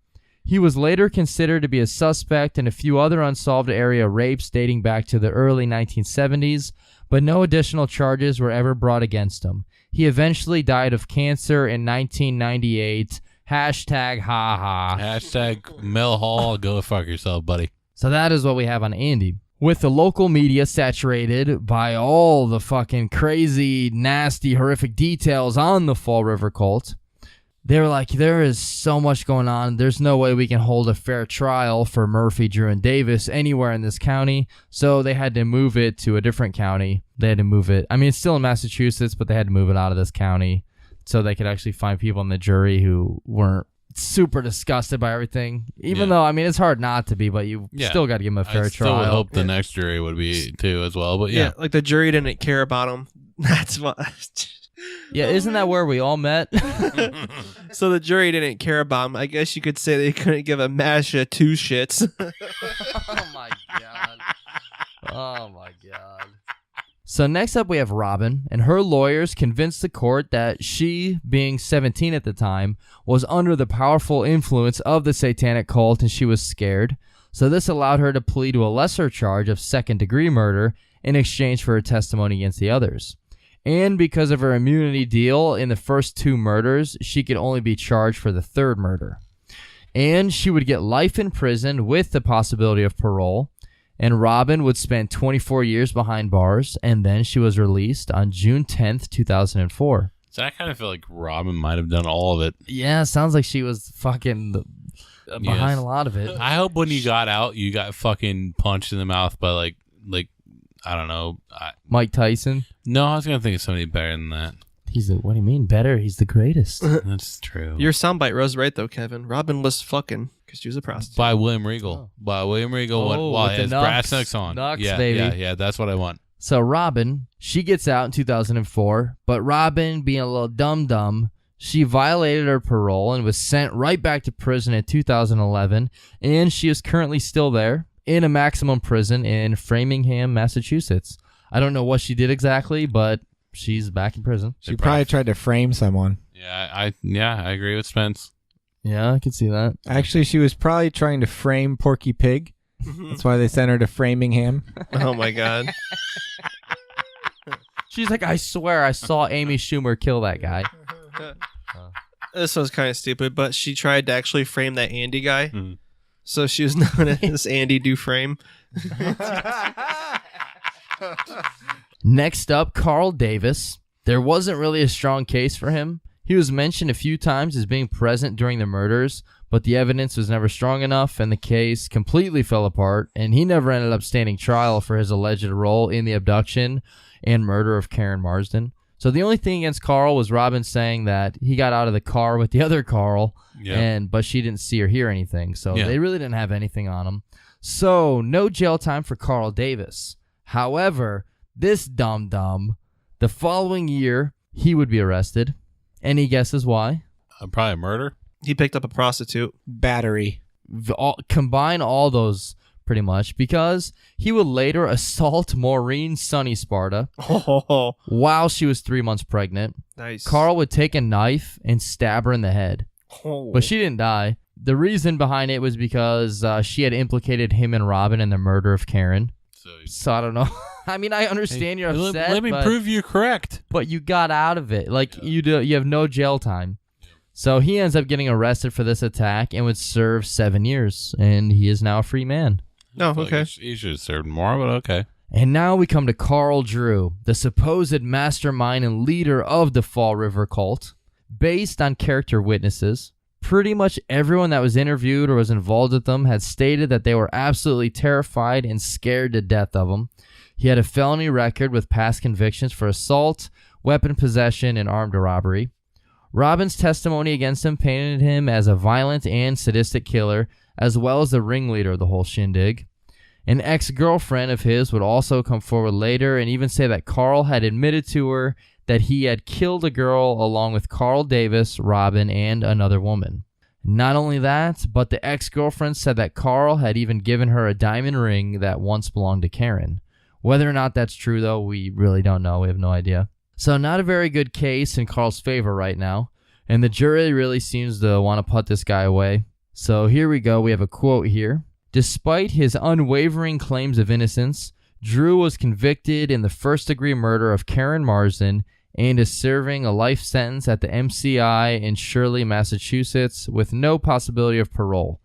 He was later considered to be a suspect in a few other unsolved area rapes dating back to the early 1970s, but no additional charges were ever brought against him. He eventually died of cancer in 1998. Hashtag ha-ha. Hashtag Mel Hall, go fuck yourself, buddy. So that is what we have on Andy. With the local media saturated by all the fucking crazy, nasty, horrific details on the Fall River cult, they were like, there is so much going on. There's no way we can hold a fair trial for Murphy, Drew, and Davis anywhere in this county. So they had to move it to a different county. They had to move it. I mean, it's still in Massachusetts, but they had to move it out of this county so they could actually find people in the jury who weren't super disgusted by everything. Even though, I mean, it's hard not to be, but you still got to give them a fair trial. I still would hope the next jury would be too as well. But yeah, like the jury didn't care about him. That's what. Yeah, isn't that where we all met? So the jury didn't care about him. I guess you could say they couldn't give a Masha two shits. Oh my god. Oh my god. So next up we have Robin, and her lawyers convinced the court that she, being 17 at the time, was under the powerful influence of the satanic cult and she was scared. So this allowed her to plead to a lesser charge of second-degree murder in exchange for her testimony against the others. And because of her immunity deal in the first two murders, she could only be charged for the third murder. And she would get life in prison with the possibility of parole. And Robin would spend 24 years behind bars, and then she was released on June 10th, 2004. So I kind of feel like Robin might have done all of it. Yeah, sounds like she was fucking behind a lot of it. I hope when you got out, you got fucking punched in the mouth by like I don't know. Mike Tyson? No, I was going to think of somebody better than that. What do you mean better? He's the greatest. That's true. Your soundbite was right, though, Kevin. Robin was fucking because she was a prostitute. By William Regal. By William Regal while he has brass knucks on. Baby. Yeah, that's what I want. So Robin, she gets out in 2004, but Robin, being a little dumb, she violated her parole and was sent right back to prison in 2011, and she is currently still there in a maximum prison in Framingham, Massachusetts. I don't know what she did exactly, but she's back in prison. She probably tried to frame someone. Yeah, I agree with Spence. Yeah, I could see that. Actually, she was probably trying to frame Porky Pig. That's why they sent her to Framingham. Oh my god. She's like, I swear I saw Amy Schumer kill that guy. This was kind of stupid, but she tried to actually frame that Andy guy. Mm. So she was known as Andy Duframe. Next up, Carl Davis. There wasn't really a strong case for him. He was mentioned a few times as being present during the murders, but the evidence was never strong enough and the case completely fell apart, and he never ended up standing trial for his alleged role in the abduction and murder of Karen Marsden. So the only thing against Carl was Robin saying that he got out of the car with the other Carl, but she didn't see or hear anything. So they really didn't have anything on him. So no jail time for Carl Davis. However, this dum-dum, the following year, he would be arrested. Any guesses why? Probably murder. He picked up a prostitute. Battery. Combine all those pretty much, because he would later assault Maureen Sunny Sparta while she was 3 months pregnant. Nice. Carl would take a knife and stab her in the head, but she didn't die. The reason behind it was because she had implicated him and Robin in the murder of Karen. So I don't know. I mean, I understand you're upset. Let me prove you correct. But you got out of it. Like, you have no jail time. So he ends up getting arrested for this attack and would serve 7 years. And he is now a free man. No, okay. He should have served more, but okay. And now we come to Carl Drew, the supposed mastermind and leader of the Fall River cult. Based on character witnesses, pretty much everyone that was interviewed or was involved with them had stated that they were absolutely terrified and scared to death of him. He had a felony record with past convictions for assault, weapon possession, and armed robbery. Robin's testimony against him painted him as a violent and sadistic killer, as well as the ringleader of the whole shindig. An ex-girlfriend of his would also come forward later and even say that Carl had admitted to her that he had killed a girl along with Carl Davis, Robin, and another woman. Not only that, but the ex-girlfriend said that Carl had even given her a diamond ring that once belonged to Karen. Whether or not that's true, though, we really don't know. We have no idea. So not a very good case in Carl's favor right now, and the jury really seems to want to put this guy away. So here we go. We have a quote here. Despite his unwavering claims of innocence, Drew was convicted in the first-degree murder of Karen Marsden and is serving a life sentence at the MCI in Shirley, Massachusetts, with no possibility of parole.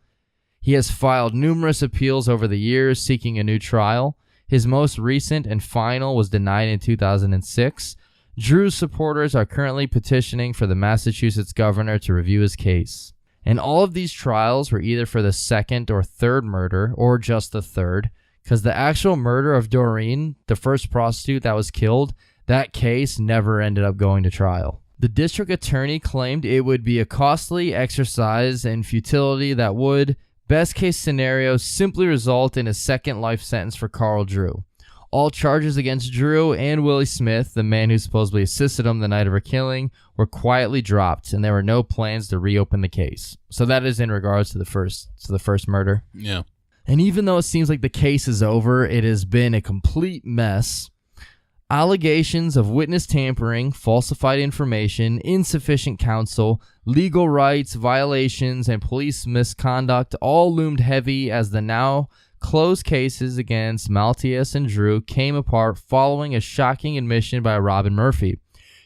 He has filed numerous appeals over the years seeking a new trial. His most recent and final was denied in 2006. Drew's supporters are currently petitioning for the Massachusetts governor to review his case. And all of these trials were either for the second or third murder, or just the third, because the actual murder of Doreen, the first prostitute that was killed, that case never ended up going to trial. The district attorney claimed it would be a costly exercise and futility that would, best case scenario, simply result in a second life sentence for Carl Drew. All charges against Drew and Willie Smith, the man who supposedly assisted him the night of her killing, were quietly dropped, and there were no plans to reopen the case. So that is in regards to the first murder. Yeah. And even though it seems like the case is over, it has been a complete mess. Allegations of witness tampering, falsified information, insufficient counsel, legal rights violations, and police misconduct all loomed heavy as the now closed cases against Maltius and Drew came apart following a shocking admission by Robin Murphy.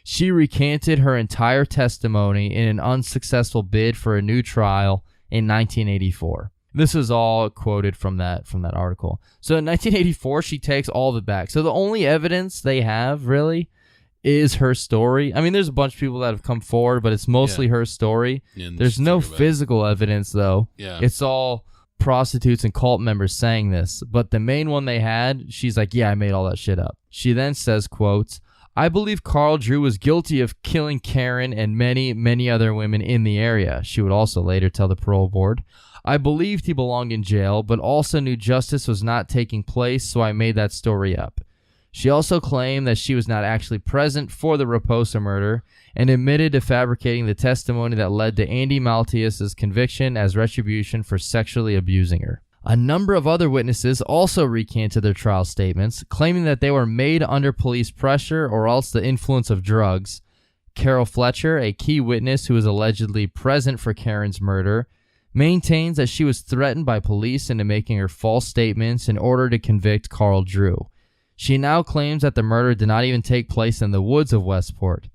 She recanted her entire testimony in an unsuccessful bid for a new trial in 1984. This is all quoted from that article. So in 1984, she takes all of it back. So the only evidence they have, really, is her story. I mean, there's a bunch of people that have come forward, but it's mostly her story. Yeah, there's no physical evidence, though. Yeah. It's all prostitutes and cult members saying this, but the main one they had, she's like, yeah, I made all that shit up. She then says, quote, I believe Carl Drew was guilty of killing Karen and many, many other women in the area. She would also later tell the parole board, I believed he belonged in jail, but also knew justice was not taking place, so I made that story up. She also claimed that she was not actually present for the Raposa murder and admitted to fabricating the testimony that led to Andy Maltius' conviction as retribution for sexually abusing her. A number of other witnesses also recanted their trial statements, claiming that they were made under police pressure or else the influence of drugs. Carol Fletcher, a key witness who was allegedly present for Karen's murder, maintains that she was threatened by police into making her false statements in order to convict Carl Drew. She now claims that the murder did not even take place in the woods of Westport.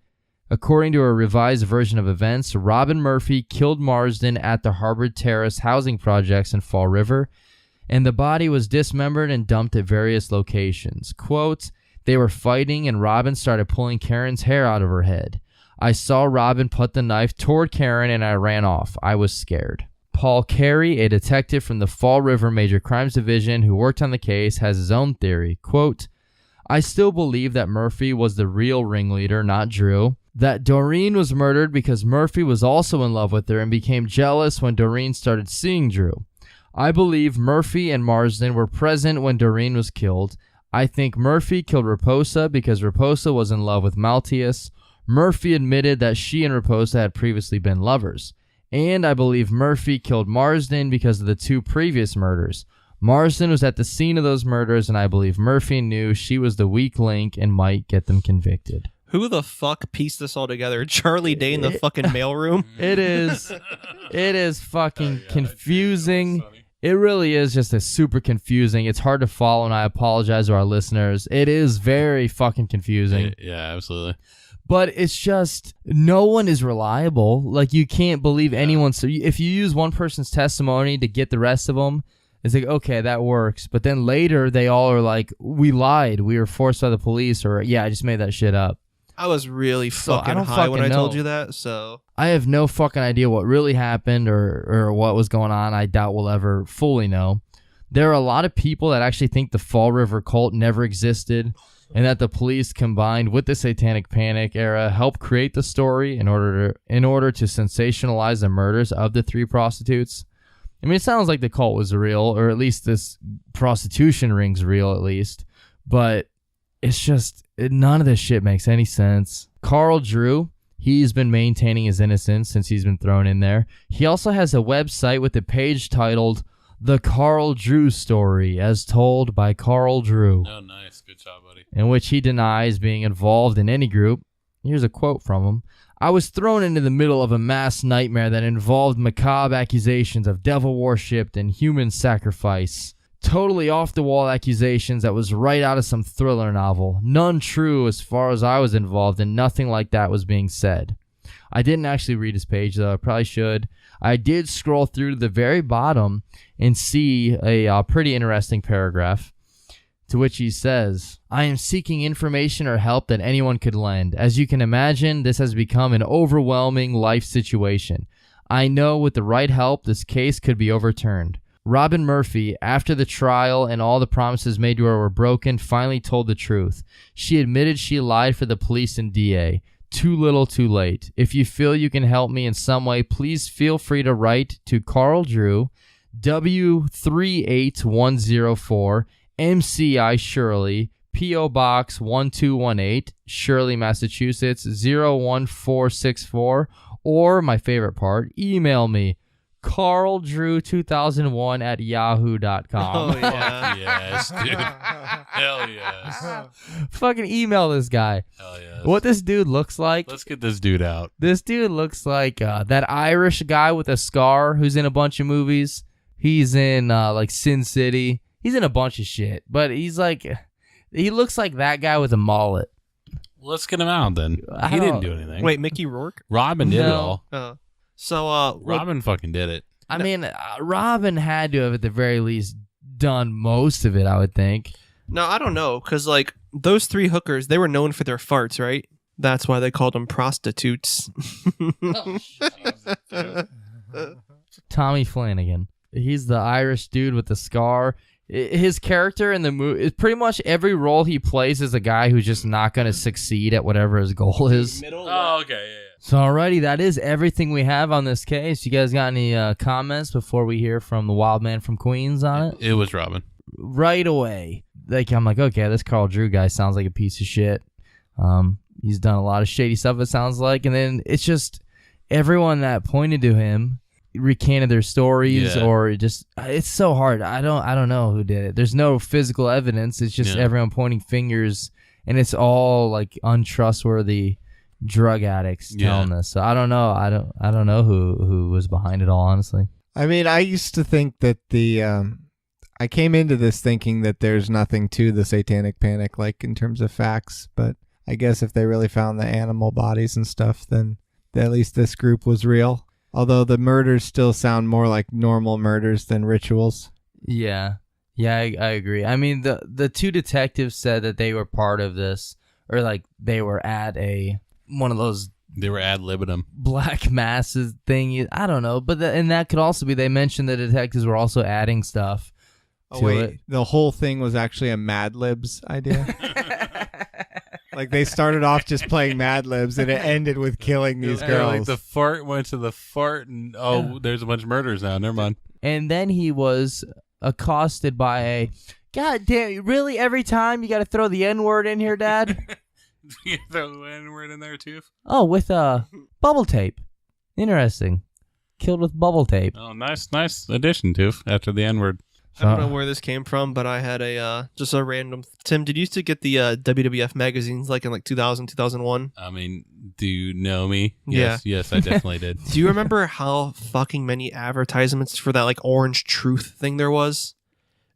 According to a revised version of events, Robin Murphy killed Marsden at the Harvard Terrace housing projects in Fall River, and the body was dismembered and dumped at various locations. Quote, they were fighting and Robin started pulling Karen's hair out of her head. I saw Robin put the knife toward Karen and I ran off. I was scared. Paul Carey, a detective from the Fall River Major Crimes Division who worked on the case, has his own theory. Quote, I still believe that Murphy was the real ringleader, not Drew. That Doreen was murdered because Murphy was also in love with her and became jealous when Doreen started seeing Drew. I believe Murphy and Marsden were present when Doreen was killed. I think Murphy killed Raposa because Raposa was in love with Maltius. Murphy admitted that she and Raposa had previously been lovers. And I believe Murphy killed Marsden because of the two previous murders. Marsden was at the scene of those murders, and I believe Murphy knew she was the weak link and might get them convicted. Who the fuck pieced this all together? Charlie Day in the fucking mailroom? It is fucking confusing. It really is just a super confusing. It's hard to follow, and I apologize to our listeners. It is very fucking confusing. Yeah, absolutely. But it's just, no one is reliable. Like, you can't believe anyone. So if you use one person's testimony to get the rest of them, it's like, okay, that works. But then later, they all are like, we lied. We were forced by the police, or, yeah, I just made that shit up. I was really fucking don't high when I fucking told know. you that, so... I have no fucking idea what really happened or what was going on. I doubt we'll ever fully know. There are a lot of people that actually think the Fall River cult never existed, and that the police, combined with the Satanic Panic era, helped create the story in order to sensationalize the murders of the 3 prostitutes. I mean, it sounds like the cult was real, or at least this prostitution ring's real, at least. But it's just, none of this shit makes any sense. Carl Drew, he's been maintaining his innocence since he's been thrown in there. He also has a website with a page titled The Carl Drew Story, as told by Carl Drew. Oh, nice. Good job, buddy. In which he denies being involved in any group. Here's a quote from him. I was thrown into the middle of a mass nightmare that involved macabre accusations of devil worship and human sacrifice. Totally off-the-wall accusations that was right out of some thriller novel. None true as far as I was involved, and nothing like that was being said. I didn't actually read his page, though. I probably should. I did scroll through to the very bottom and see a pretty interesting paragraph, to which he says, I am seeking information or help that anyone could lend. As you can imagine, this has become an overwhelming life situation. I know with the right help, this case could be overturned. Robin Murphy, after the trial and all the promises made to her were broken, finally told the truth. She admitted she lied for the police and DA. Too little, too late. If you feel you can help me in some way, please feel free to write to Carl Drew, W38104, MCI Shirley, P.O. Box 1218, Shirley, Massachusetts 01464, or, my favorite part, email me, carldrew2001 at yahoo.com. Oh, yeah. Yes, dude. Hell yes. Fucking email this guy. Hell yes. What this dude looks like. Let's get this dude out. This dude looks like that Irish guy with a scar who's in a bunch of movies. He's in like Sin City. He's in a bunch of shit. But he's like, he looks like that guy with a mullet. Let's get him out then. He didn't do anything. Wait, Mickey Rourke? Robin did it No. all. Robin Fucking did it. I mean, Robin had to have at the very least done most of it, I would think. No, I don't know, because, like, those 3 hookers, they were known for their farts, right? That's why they called them prostitutes. Tommy Flanagan. He's the Irish dude with the scar. His character in the movie, pretty much every role he plays is a guy who's just not going to succeed at whatever his goal is. Oh, okay, yeah. So alrighty, that is everything we have on this case. You guys got any comments before we hear from the Wildman from Queens on it? It was Robin. Right away. Like, I'm like, okay, this Carl Drew guy sounds like a piece of shit. He's done a lot of shady stuff, it sounds like. And then it's just everyone that pointed to him recanted their stories, or just, it's so hard. I don't know who did it. There's no physical evidence. It's just everyone pointing fingers, and it's all like untrustworthy drug addicts telling this. So I don't know. I don't know who was behind it all, honestly. I mean, I used to think that I came into this thinking that there's nothing to the Satanic Panic, like in terms of facts, but I guess if they really found the animal bodies and stuff, then at least this group was real. Although the murders still sound more like normal murders than rituals. Yeah, I agree. I mean, the 2 detectives said that they were part of this, or like they were at one of those. They were ad libitum. Black masses thing. I don't know, but and that could also be. They mentioned the detectives were also adding stuff. Oh wait, the whole thing was actually a Mad Libs idea. Like they started off just playing Mad Libs, and it ended with killing these girls. Like the fart went to the fart, and there's a bunch of murders now. Never mind. And then he was accosted by a, God damn, really? Every time you got to throw the N-word in here, Dad? You throw the N-word in there too? Oh, with bubble tape. Interesting. Killed with bubble tape. Oh, nice addition, Toof, after the N-word. I don't know where this came from, but I had a just a random. Tim, did you used to get the WWF magazines like in like 2000, 2001? I mean, do you know me? Yeah. Yes, I definitely did. Do you remember how fucking many advertisements for that like Orange Truth thing there was?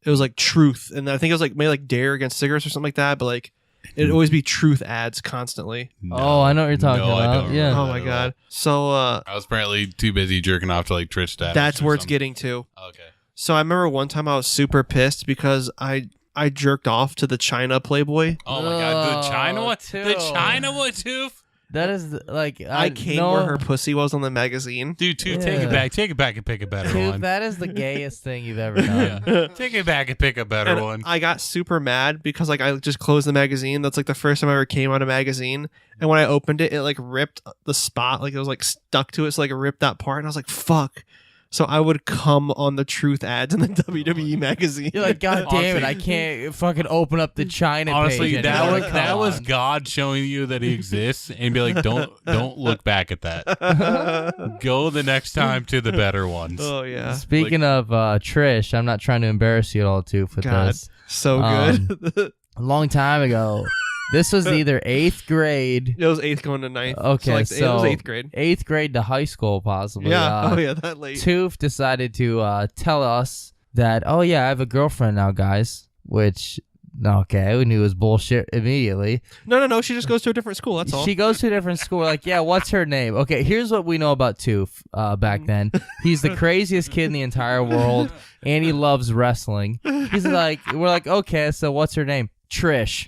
It was like Truth, and I think it was like maybe like Dare against cigarettes or something like that. But like it'd always be Truth ads constantly. Oh, I know what you're talking I about. don't Yeah. remember Oh that my at god! all. So I was apparently too busy jerking off to like Trish status. that's or where it's something. getting to. Okay. So I remember one time I was super pissed because I jerked off to the China Playboy. Oh my god, the China Oh, one, too. the China one, Toof. That is like I came where her pussy was on the magazine. Dude, Toof, take Yeah. it back and pick a better Dude, one. that is the gayest thing you've ever done. Yeah. Take it back and pick a better And one. I got super mad because like I just closed the magazine. That's like the first time I ever came out of magazine. And when I opened it, it like ripped the spot. Like it was like stuck to it. So like it ripped that part. And I was like, fuck. So I would come on the Truth ads in the WWE magazine. You're like, God damn it, I can't fucking open up the China Honestly, page that anymore. was Come was on. God showing you that he exists, and be like, don't look back at that. Go the next time to the better ones. Oh yeah. Speaking of Trish, I'm not trying to embarrass you at all, too, with God. this. So good. A long time ago, this was either 8th grade. It was 8th going to 9th. Okay, it was so 8th grade. 8th grade to high school, possibly. Yeah. Oh yeah, that late. Toof decided to tell us that, oh yeah, I have a girlfriend now, guys. Which, okay, we knew it was bullshit immediately. No. She just goes to a different school. That's all. She goes to a different school. We're like, yeah, what's her name? Okay, here's what we know about Toof back then. He's the craziest kid in the entire world, and he loves wrestling. He's like, we're like, okay, so what's her name? Trish.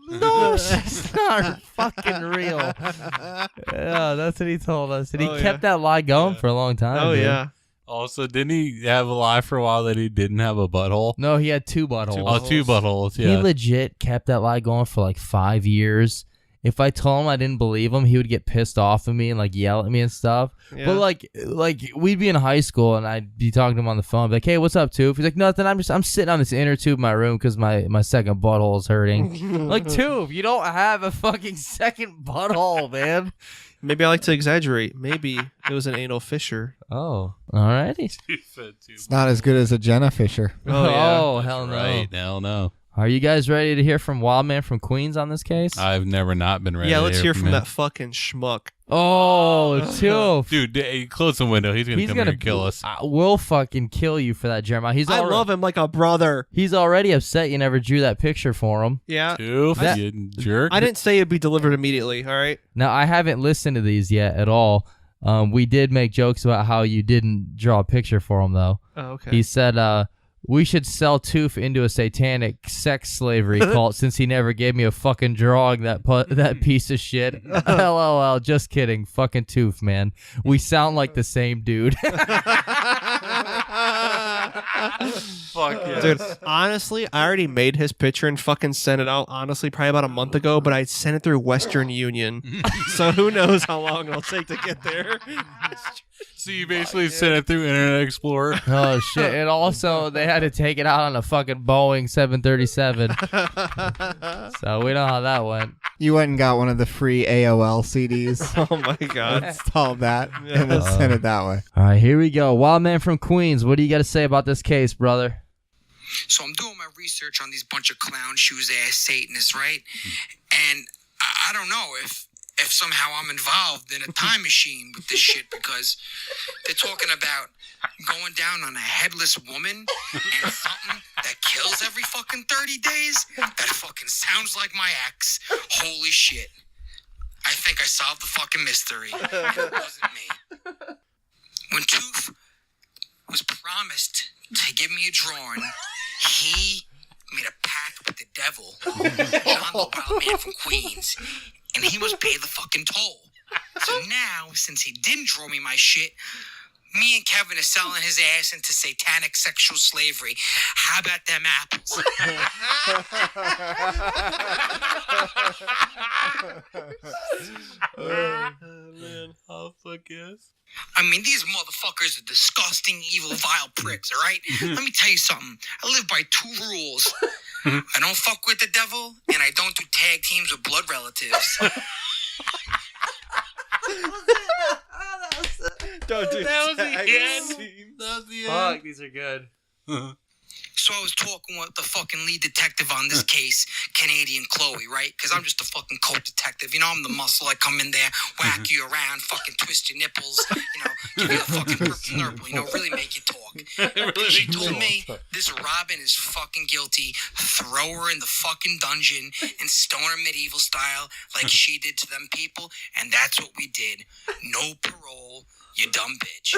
No, she's not fucking real. Yeah, that's what he told us. And he kept that lie going for a long time. Oh dude. yeah. Also, didn't he have a lie for a while that he didn't have a butthole? No, he had 2 buttholes. Oh, 2 buttholes, He yeah. legit kept that lie going for like 5 years. If I told him I didn't believe him, he would get pissed off at me and like yell at me and stuff. Yeah. But like we'd be in high school and I'd be talking to him on the phone, be like, "Hey, what's up, Toof?" He's like, "Nothing. I'm sitting on this inner tube of my room because my second butthole is hurting." Like, Toof, you don't have a fucking second butthole, man. Maybe I like to exaggerate. Maybe it was an anal fissure. Oh, alrighty. It's not as good as a Jenna Fisher. Oh, yeah. Oh, hell no. Right, hell no. Are you guys ready to hear from Wildman from Queens on this case? I've never not been ready Yeah, to let's hear from him. that fucking schmuck. Oh, Toof. Dude, hey, close the window. He's gonna come here and kill us. We'll fucking kill you for that, Jeremiah. I love him like a brother. He's already upset you never drew that picture for him. Yeah. Toof, That- you jerk. I didn't say it'd be delivered immediately, all right? Now, I haven't listened to these yet at all. We did make jokes about how you didn't draw a picture for him, though. Oh, okay. He said, we should sell Toof into a satanic sex slavery cult since he never gave me a fucking drawing, that piece of shit. LOL, just kidding. Fucking Toof, man. We sound like the same dude. Fuck yeah. Dude, honestly, I already made his picture and fucking sent it out, honestly, probably about a month ago, but I sent it through Western Union. So who knows how long it'll take to get there. So you basically sent it through Internet Explorer. Oh, shit. And also, they had to take it out on a fucking Boeing 737. So we know how that went. You went and got one of the free AOL CDs, Oh my god. installed that, and then sent it that way. All right, here we go. Wildman from Queens, what do you got to say about this case, brother? So I'm doing my research on these bunch of clown shoes ass Satanists, right? And I don't know if somehow I'm involved in a time machine with this shit, because they're talking about going down on a headless woman and something that kills every fucking 30 days. That fucking sounds like my ex. Holy shit. I think I solved the fucking mystery. It wasn't me. When Tooth was promised to give me a drawing, he made a pact with the devil, John the Wild Man from Queens, and he must pay the fucking toll. So now, since he didn't draw me my shit, me and Kevin are selling his ass into satanic sexual slavery. How about them apples? Oh, fuck yes. I mean, these motherfuckers are disgusting, evil, vile pricks, all right? Let me tell you something. I live by 2 rules. I don't fuck with the devil, and I don't do tag teams with blood relatives. Don't do That was the tag end. team. That was the end. Fuck, these are good. So I was talking with the fucking lead detective on this case, Canadian Chloe, right? Because I'm just a fucking co-detective. You know, I'm the muscle. I come in there, whack you around, fucking twist your nipples, give you a fucking purple nurple, really make you talk. She told me this Robin is fucking guilty. Throw her in the fucking dungeon and stone her medieval style like she did to them people. And that's what we did. No parole, you dumb bitch.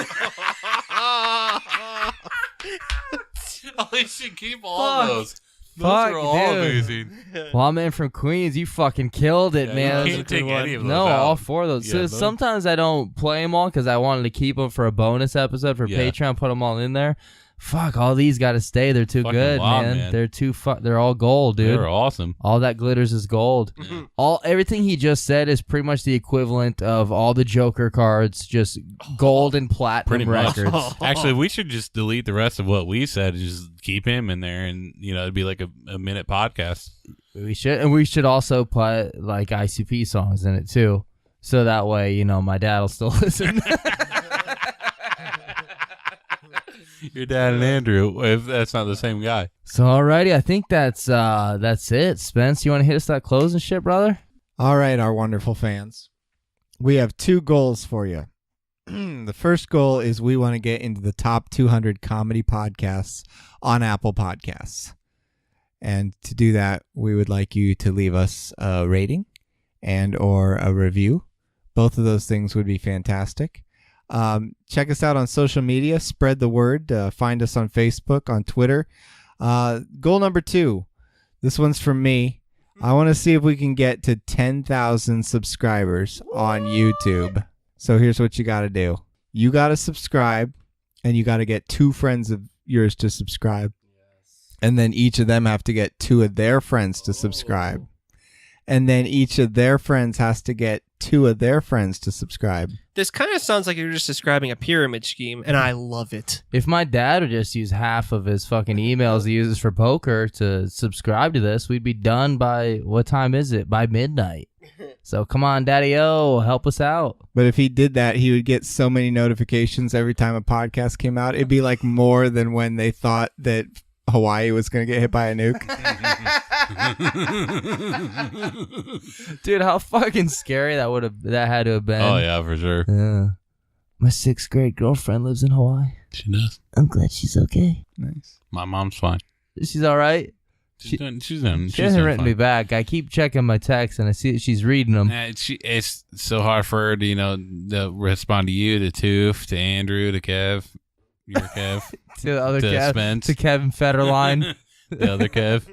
Oh, they should keep all those. Those Fuck, are all dude. amazing. Wildman from Queens, you fucking killed it, Yeah, man. you can't take any of those No, out. all four of those. Yeah, So those- sometimes I don't play them all because I wanted to keep them for a bonus episode for Yeah. Patreon. Put them all in there. Fuck, all these got to stay. They're too Fucking good, wild, man. man. They're too They're all gold, dude. They're awesome. All that glitters is gold. Everything he just said is pretty much the equivalent of all the Joker cards, just gold and platinum Pretty much. records. Actually, we should just delete the rest of what we said and just keep him in there, and it'd be like a minute podcast. We should also put like ICP songs in it too, so that way my dad will still listen. Your dad and Andrew, if that's not the same guy. So alrighty, I think that's it. Spence, you want to hit us that closing shit, brother? All right, our wonderful fans. We have 2 goals for you. The first goal is we want to get into the top 200 comedy podcasts on Apple Podcasts. And to do that, we would like you to leave us a rating and or a review. Both of those things would be fantastic. Check us out on social media. Spread the word. Find us on Facebook, on Twitter. Goal number 2. This one's from me. I want to see if we can get to 10,000 subscribers on YouTube. So here's what you got to do. You got to subscribe, and you got to get 2 friends of yours to subscribe. And then each of them have to get 2 of their friends to subscribe. And then each of their friends has to get 2 of their friends to subscribe. This kind of sounds like you're just describing a pyramid scheme, and I love it. If my dad would just use half of his fucking emails he uses for poker to subscribe to this, we'd be done by, what time is it? By midnight. So come on, Daddy-O, help us out. But if he did that, he would get so many notifications every time a podcast came out. It'd be like more than when they thought that Hawaii was going to get hit by a nuke. Dude, how fucking scary that had to have been. Oh yeah, for sure. Yeah. My 6th grade girlfriend lives in Hawaii. She does. I'm glad she's okay. Nice. My mom's fine. She's all right. She's doing. She hasn't written me back. I keep checking my texts, and I see that she's reading them. It's so hard for her to to respond to you, to Toof, to Andrew, to Kev, your Kev, To the other to Kev, Spence, to Kevin Federline. the other Kev.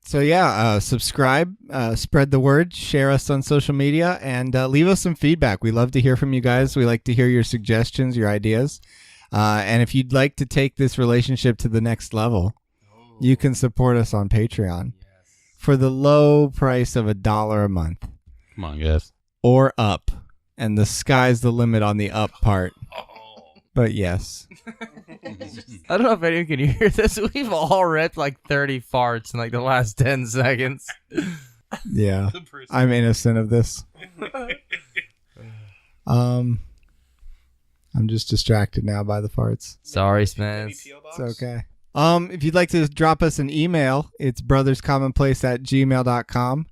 So yeah, subscribe, spread the word, share us on social media, and leave us some feedback. We love to hear from you guys. We like to hear your suggestions, your ideas. And if you'd like to take this relationship to the next level, you can support us on Patreon for the low price of $1 a month Come on, guys. or up. And the sky's the limit on the up part. But yes. I don't know if anyone can hear this. We've all ripped like 30 farts in like the last 10 seconds. Yeah. I'm innocent of this. I'm just distracted now by the farts. Sorry, Spence. It's okay. If you'd like to drop us an email, it's brotherscommonplace@gmail.com.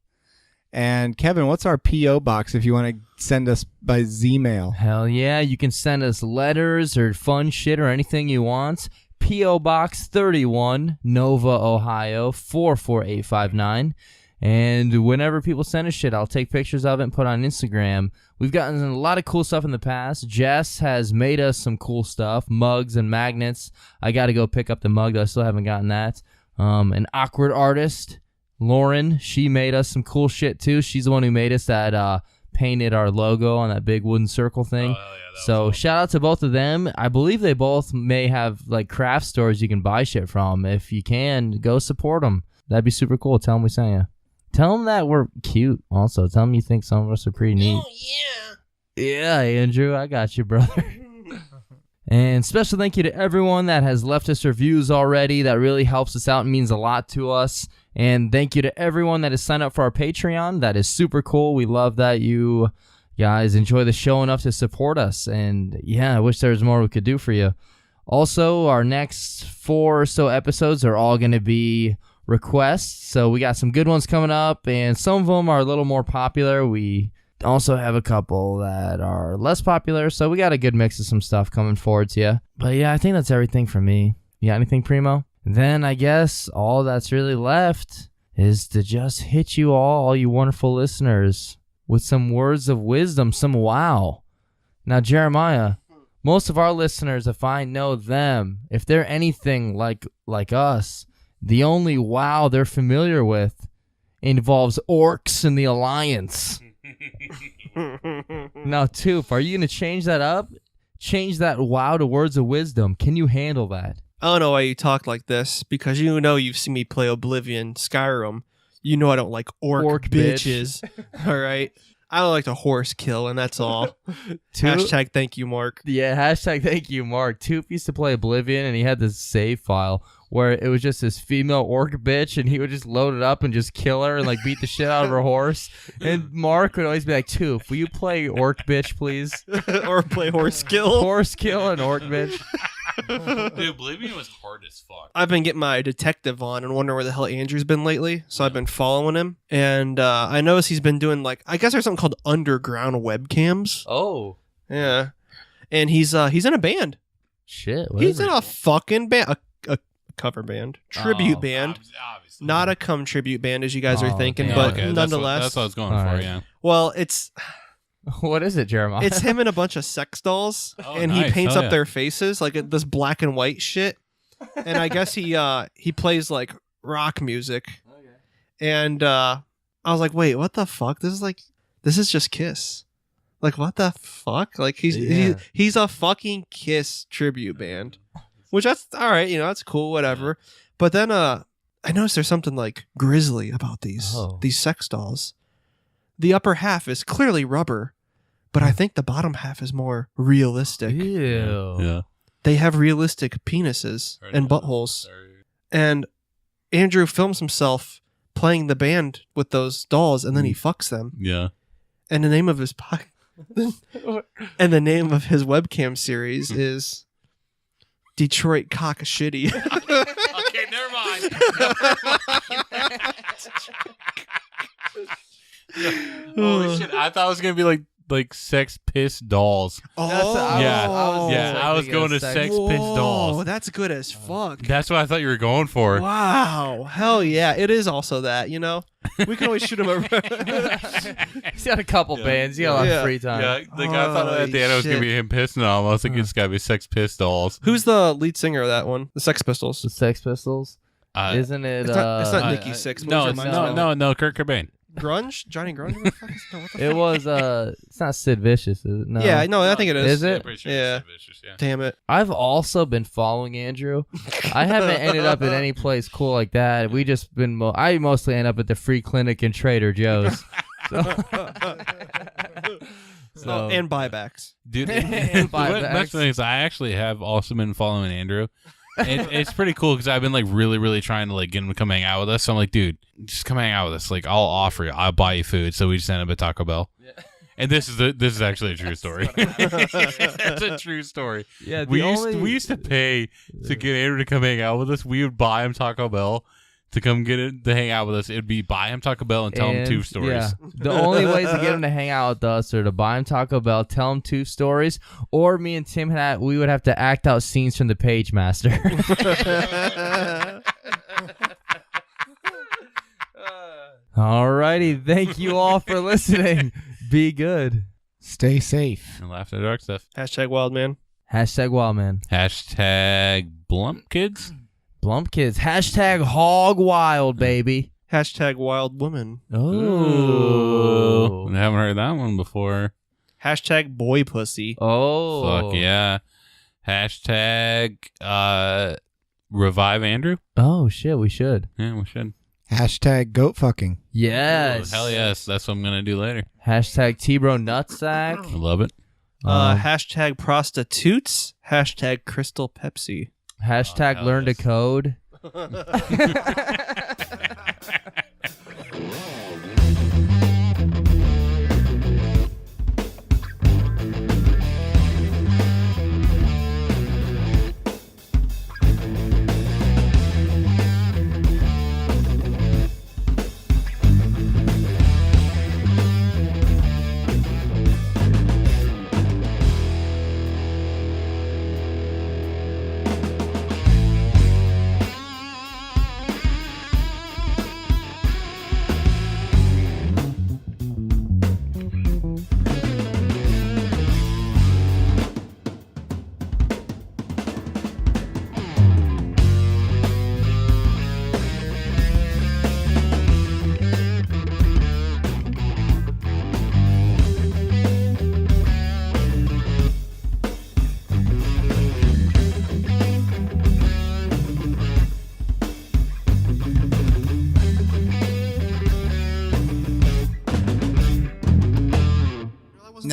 And Kevin, what's our P.O. box if you want to send us by Z-mail? Hell yeah. You can send us letters or fun shit or anything you want. P.O. Box 31, Nova, Ohio, 44859. And whenever people send us shit, I'll take pictures of it and put it on Instagram. We've gotten a lot of cool stuff in the past. Jess has made us some cool stuff, mugs and magnets. I got to go pick up the mug, though. I still haven't gotten that. An awkward artist, Lauren, she made us some cool shit, too. She's the one who made us that painted our logo on that big wooden circle thing. So shout out to both of them. I believe they both may have like craft stores you can buy shit from. If you can, go support them. That'd be super cool. Tell them we sent you. Tell them that we're cute also. Tell them you think some of us are pretty neat. Oh, yeah. Yeah, Andrew. I got you, brother. And special thank you to everyone that has left us reviews already. That really helps us out and means a lot to us. And thank you to everyone that has signed up for our Patreon. That is super cool. We love that you guys enjoy the show enough to support us. And yeah, I wish there was more we could do for you. Also, our next 4 or so episodes are all going to be requests. So we got some good ones coming up, and some of them are a little more popular. We also have a couple that are less popular, so we got a good mix of some stuff coming forward to you. But yeah, I think that's everything from me. You got anything, Primo? Then I guess all that's really left is to just hit you all you wonderful listeners, with some words of wisdom, some wow. Now, Jeremiah, most of our listeners, if I know them, if they're anything like us, the only wow they're familiar with involves orcs and the Alliance. Now, Toof, are you going to change that up? Change that wow to words of wisdom. Can you handle that? I don't know why you talk like this, because you know you've seen me play Oblivion, Skyrim. You know I don't like orc bitches. All right? I don't like to horse kill, and that's all. Hashtag thank you, Mark. Yeah, hashtag thank you, Mark. Toof used to play Oblivion, and he had this save file where it was just this female orc bitch, and he would just load it up and just kill her and like beat the shit out of her horse. And Mark would always be like, Toof, will you play orc bitch, please? Or play horse kill. Horse kill and orc bitch. Dude, Oblivion was hard as fuck. I've been getting my detective on and wondering where the hell Andrew's been lately. So I've been following him, and I noticed he's been doing I guess there's something called underground webcams. Oh. Yeah, and he's in a band. Shit. He's in a fucking band, a cover band, tribute band, Obviously. not a cum tribute band as you guys are thinking, damn. but Okay, nonetheless. that's what I was going All for, right. yeah. Well, it's What is it, Jeremiah? it's him and a bunch of sex dolls, Oh, and he nice. paints Hell up yeah. their faces like this black and white shit. And I guess he plays like rock music. And I was like, wait, what the fuck? This is just Kiss. Like, what the fuck? Like he's a fucking Kiss tribute band, which that's all right. You know, that's cool, whatever. But then I noticed there's something like grisly about these sex dolls. The upper half is clearly rubber, but I think the bottom half is more realistic. Ew. Yeah. They have realistic penises and buttholes. And Andrew films himself playing the band with those dolls, and then he fucks them. Yeah. And the name of his and the name of his webcam series is Detroit Cock Shitty. Okay, never mind. Holy shit! I thought it was gonna be like sex piss dolls. I was going to sex piss dolls. That's good as fuck. That's what I thought you were going for. Wow. Hell yeah. It is also that, you know? We can always shoot him over. He's got a couple bands. He got a lot of free time. Yeah, I thought at the end it was gonna be him pissing on him. I was like, it's gotta be sex piss dolls. Who's the lead singer of that one? The Sex Pistols. The Sex Pistols? Isn't it? It's not Nikki Sixx. No, Kurt Cobain. Grunge? Johnny Grunge? What the fuck is that? What the It fuck? was it's not Sid Vicious, is it? No. Yeah, no, I think it is. Is it? Pretty sure Yeah. it's vicious, yeah. Damn it. I've also been following Andrew. I haven't ended up at any place cool like that. We just been I mostly end up at the free clinic and Trader Joe's. So, And buybacks. Dude, And buybacks. that's the thing is I actually have also been following Andrew. It's pretty cool because I've been like really, really trying to like get him to come hang out with us. So I'm like, dude, just come hang out with us. Like, I'll offer you, I'll buy you food. So we just end up at Taco Bell. Yeah. And this is actually a true story. It's a true story. yeah, We used to pay to get Andrew to come hang out with us. We would buy him Taco Bell to come get it to hang out with us. It'd be buy him Taco Bell and tell him 2 stories. Yeah. The only ways to get him to hang out with us are to buy him Taco Bell, tell him 2 stories, or me and Tim we would have to act out scenes from the Page Master. Alrighty, thank you all for listening. Be good. Stay safe. And laugh at dark stuff. Hashtag Wildman. Hashtag Wildman. Hashtag Blump Kids. Blump Kids. Hashtag hogwild, baby. Hashtag Wild Woman. Oh. I haven't heard that one before. Hashtag Boy Pussy. Oh. Fuck yeah. Hashtag revive Andrew. Oh, shit, we should. Yeah, we should. Hashtag goat fucking. Yes. Oh, hell yes. That's what I'm going to do later. Hashtag T-Bro Nutsack. I love it. Hashtag prostitutes. Hashtag Crystal Pepsi. Hashtag hell learn yes. to code.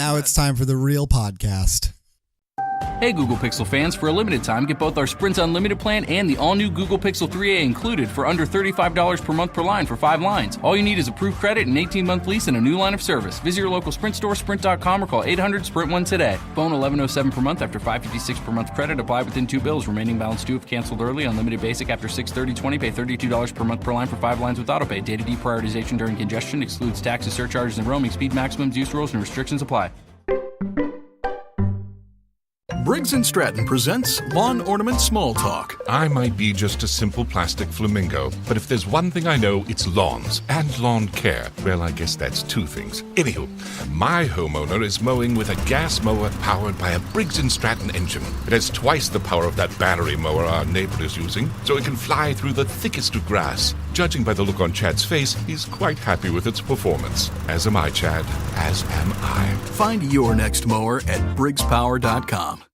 now it's time for the real podcast. Hey Google Pixel fans, for a limited time, get both our Sprint Unlimited plan and the all-new Google Pixel 3a included for under $35 per month per line for 5 lines. All you need is approved credit, an 18-month lease, and a new line of service. Visit your local Sprint store, sprint.com, or call 800-SPRINT1 today. Phone $1107 per month after $556 per month credit. Apply within 2 bills. Remaining balance due if canceled early. Unlimited basic after $630.20. Pay $32 per month per line for 5 lines with autopay. Data deprioritization during congestion excludes taxes, surcharges, and roaming. Speed maximums, use rules, and restrictions apply. Briggs Stratton presents Lawn Ornament Small Talk. I might be just a simple plastic flamingo, but if there's one thing I know, it's lawns and lawn care. Well, I guess that's 2 things. Anywho, my homeowner is mowing with a gas mower powered by a Briggs Stratton engine. It has twice the power of that battery mower our neighbor is using, so it can fly through the thickest of grass. Judging by the look on Chad's face, he's quite happy with its performance. As am I, Chad. As am I. Find your next mower at BriggsPower.com.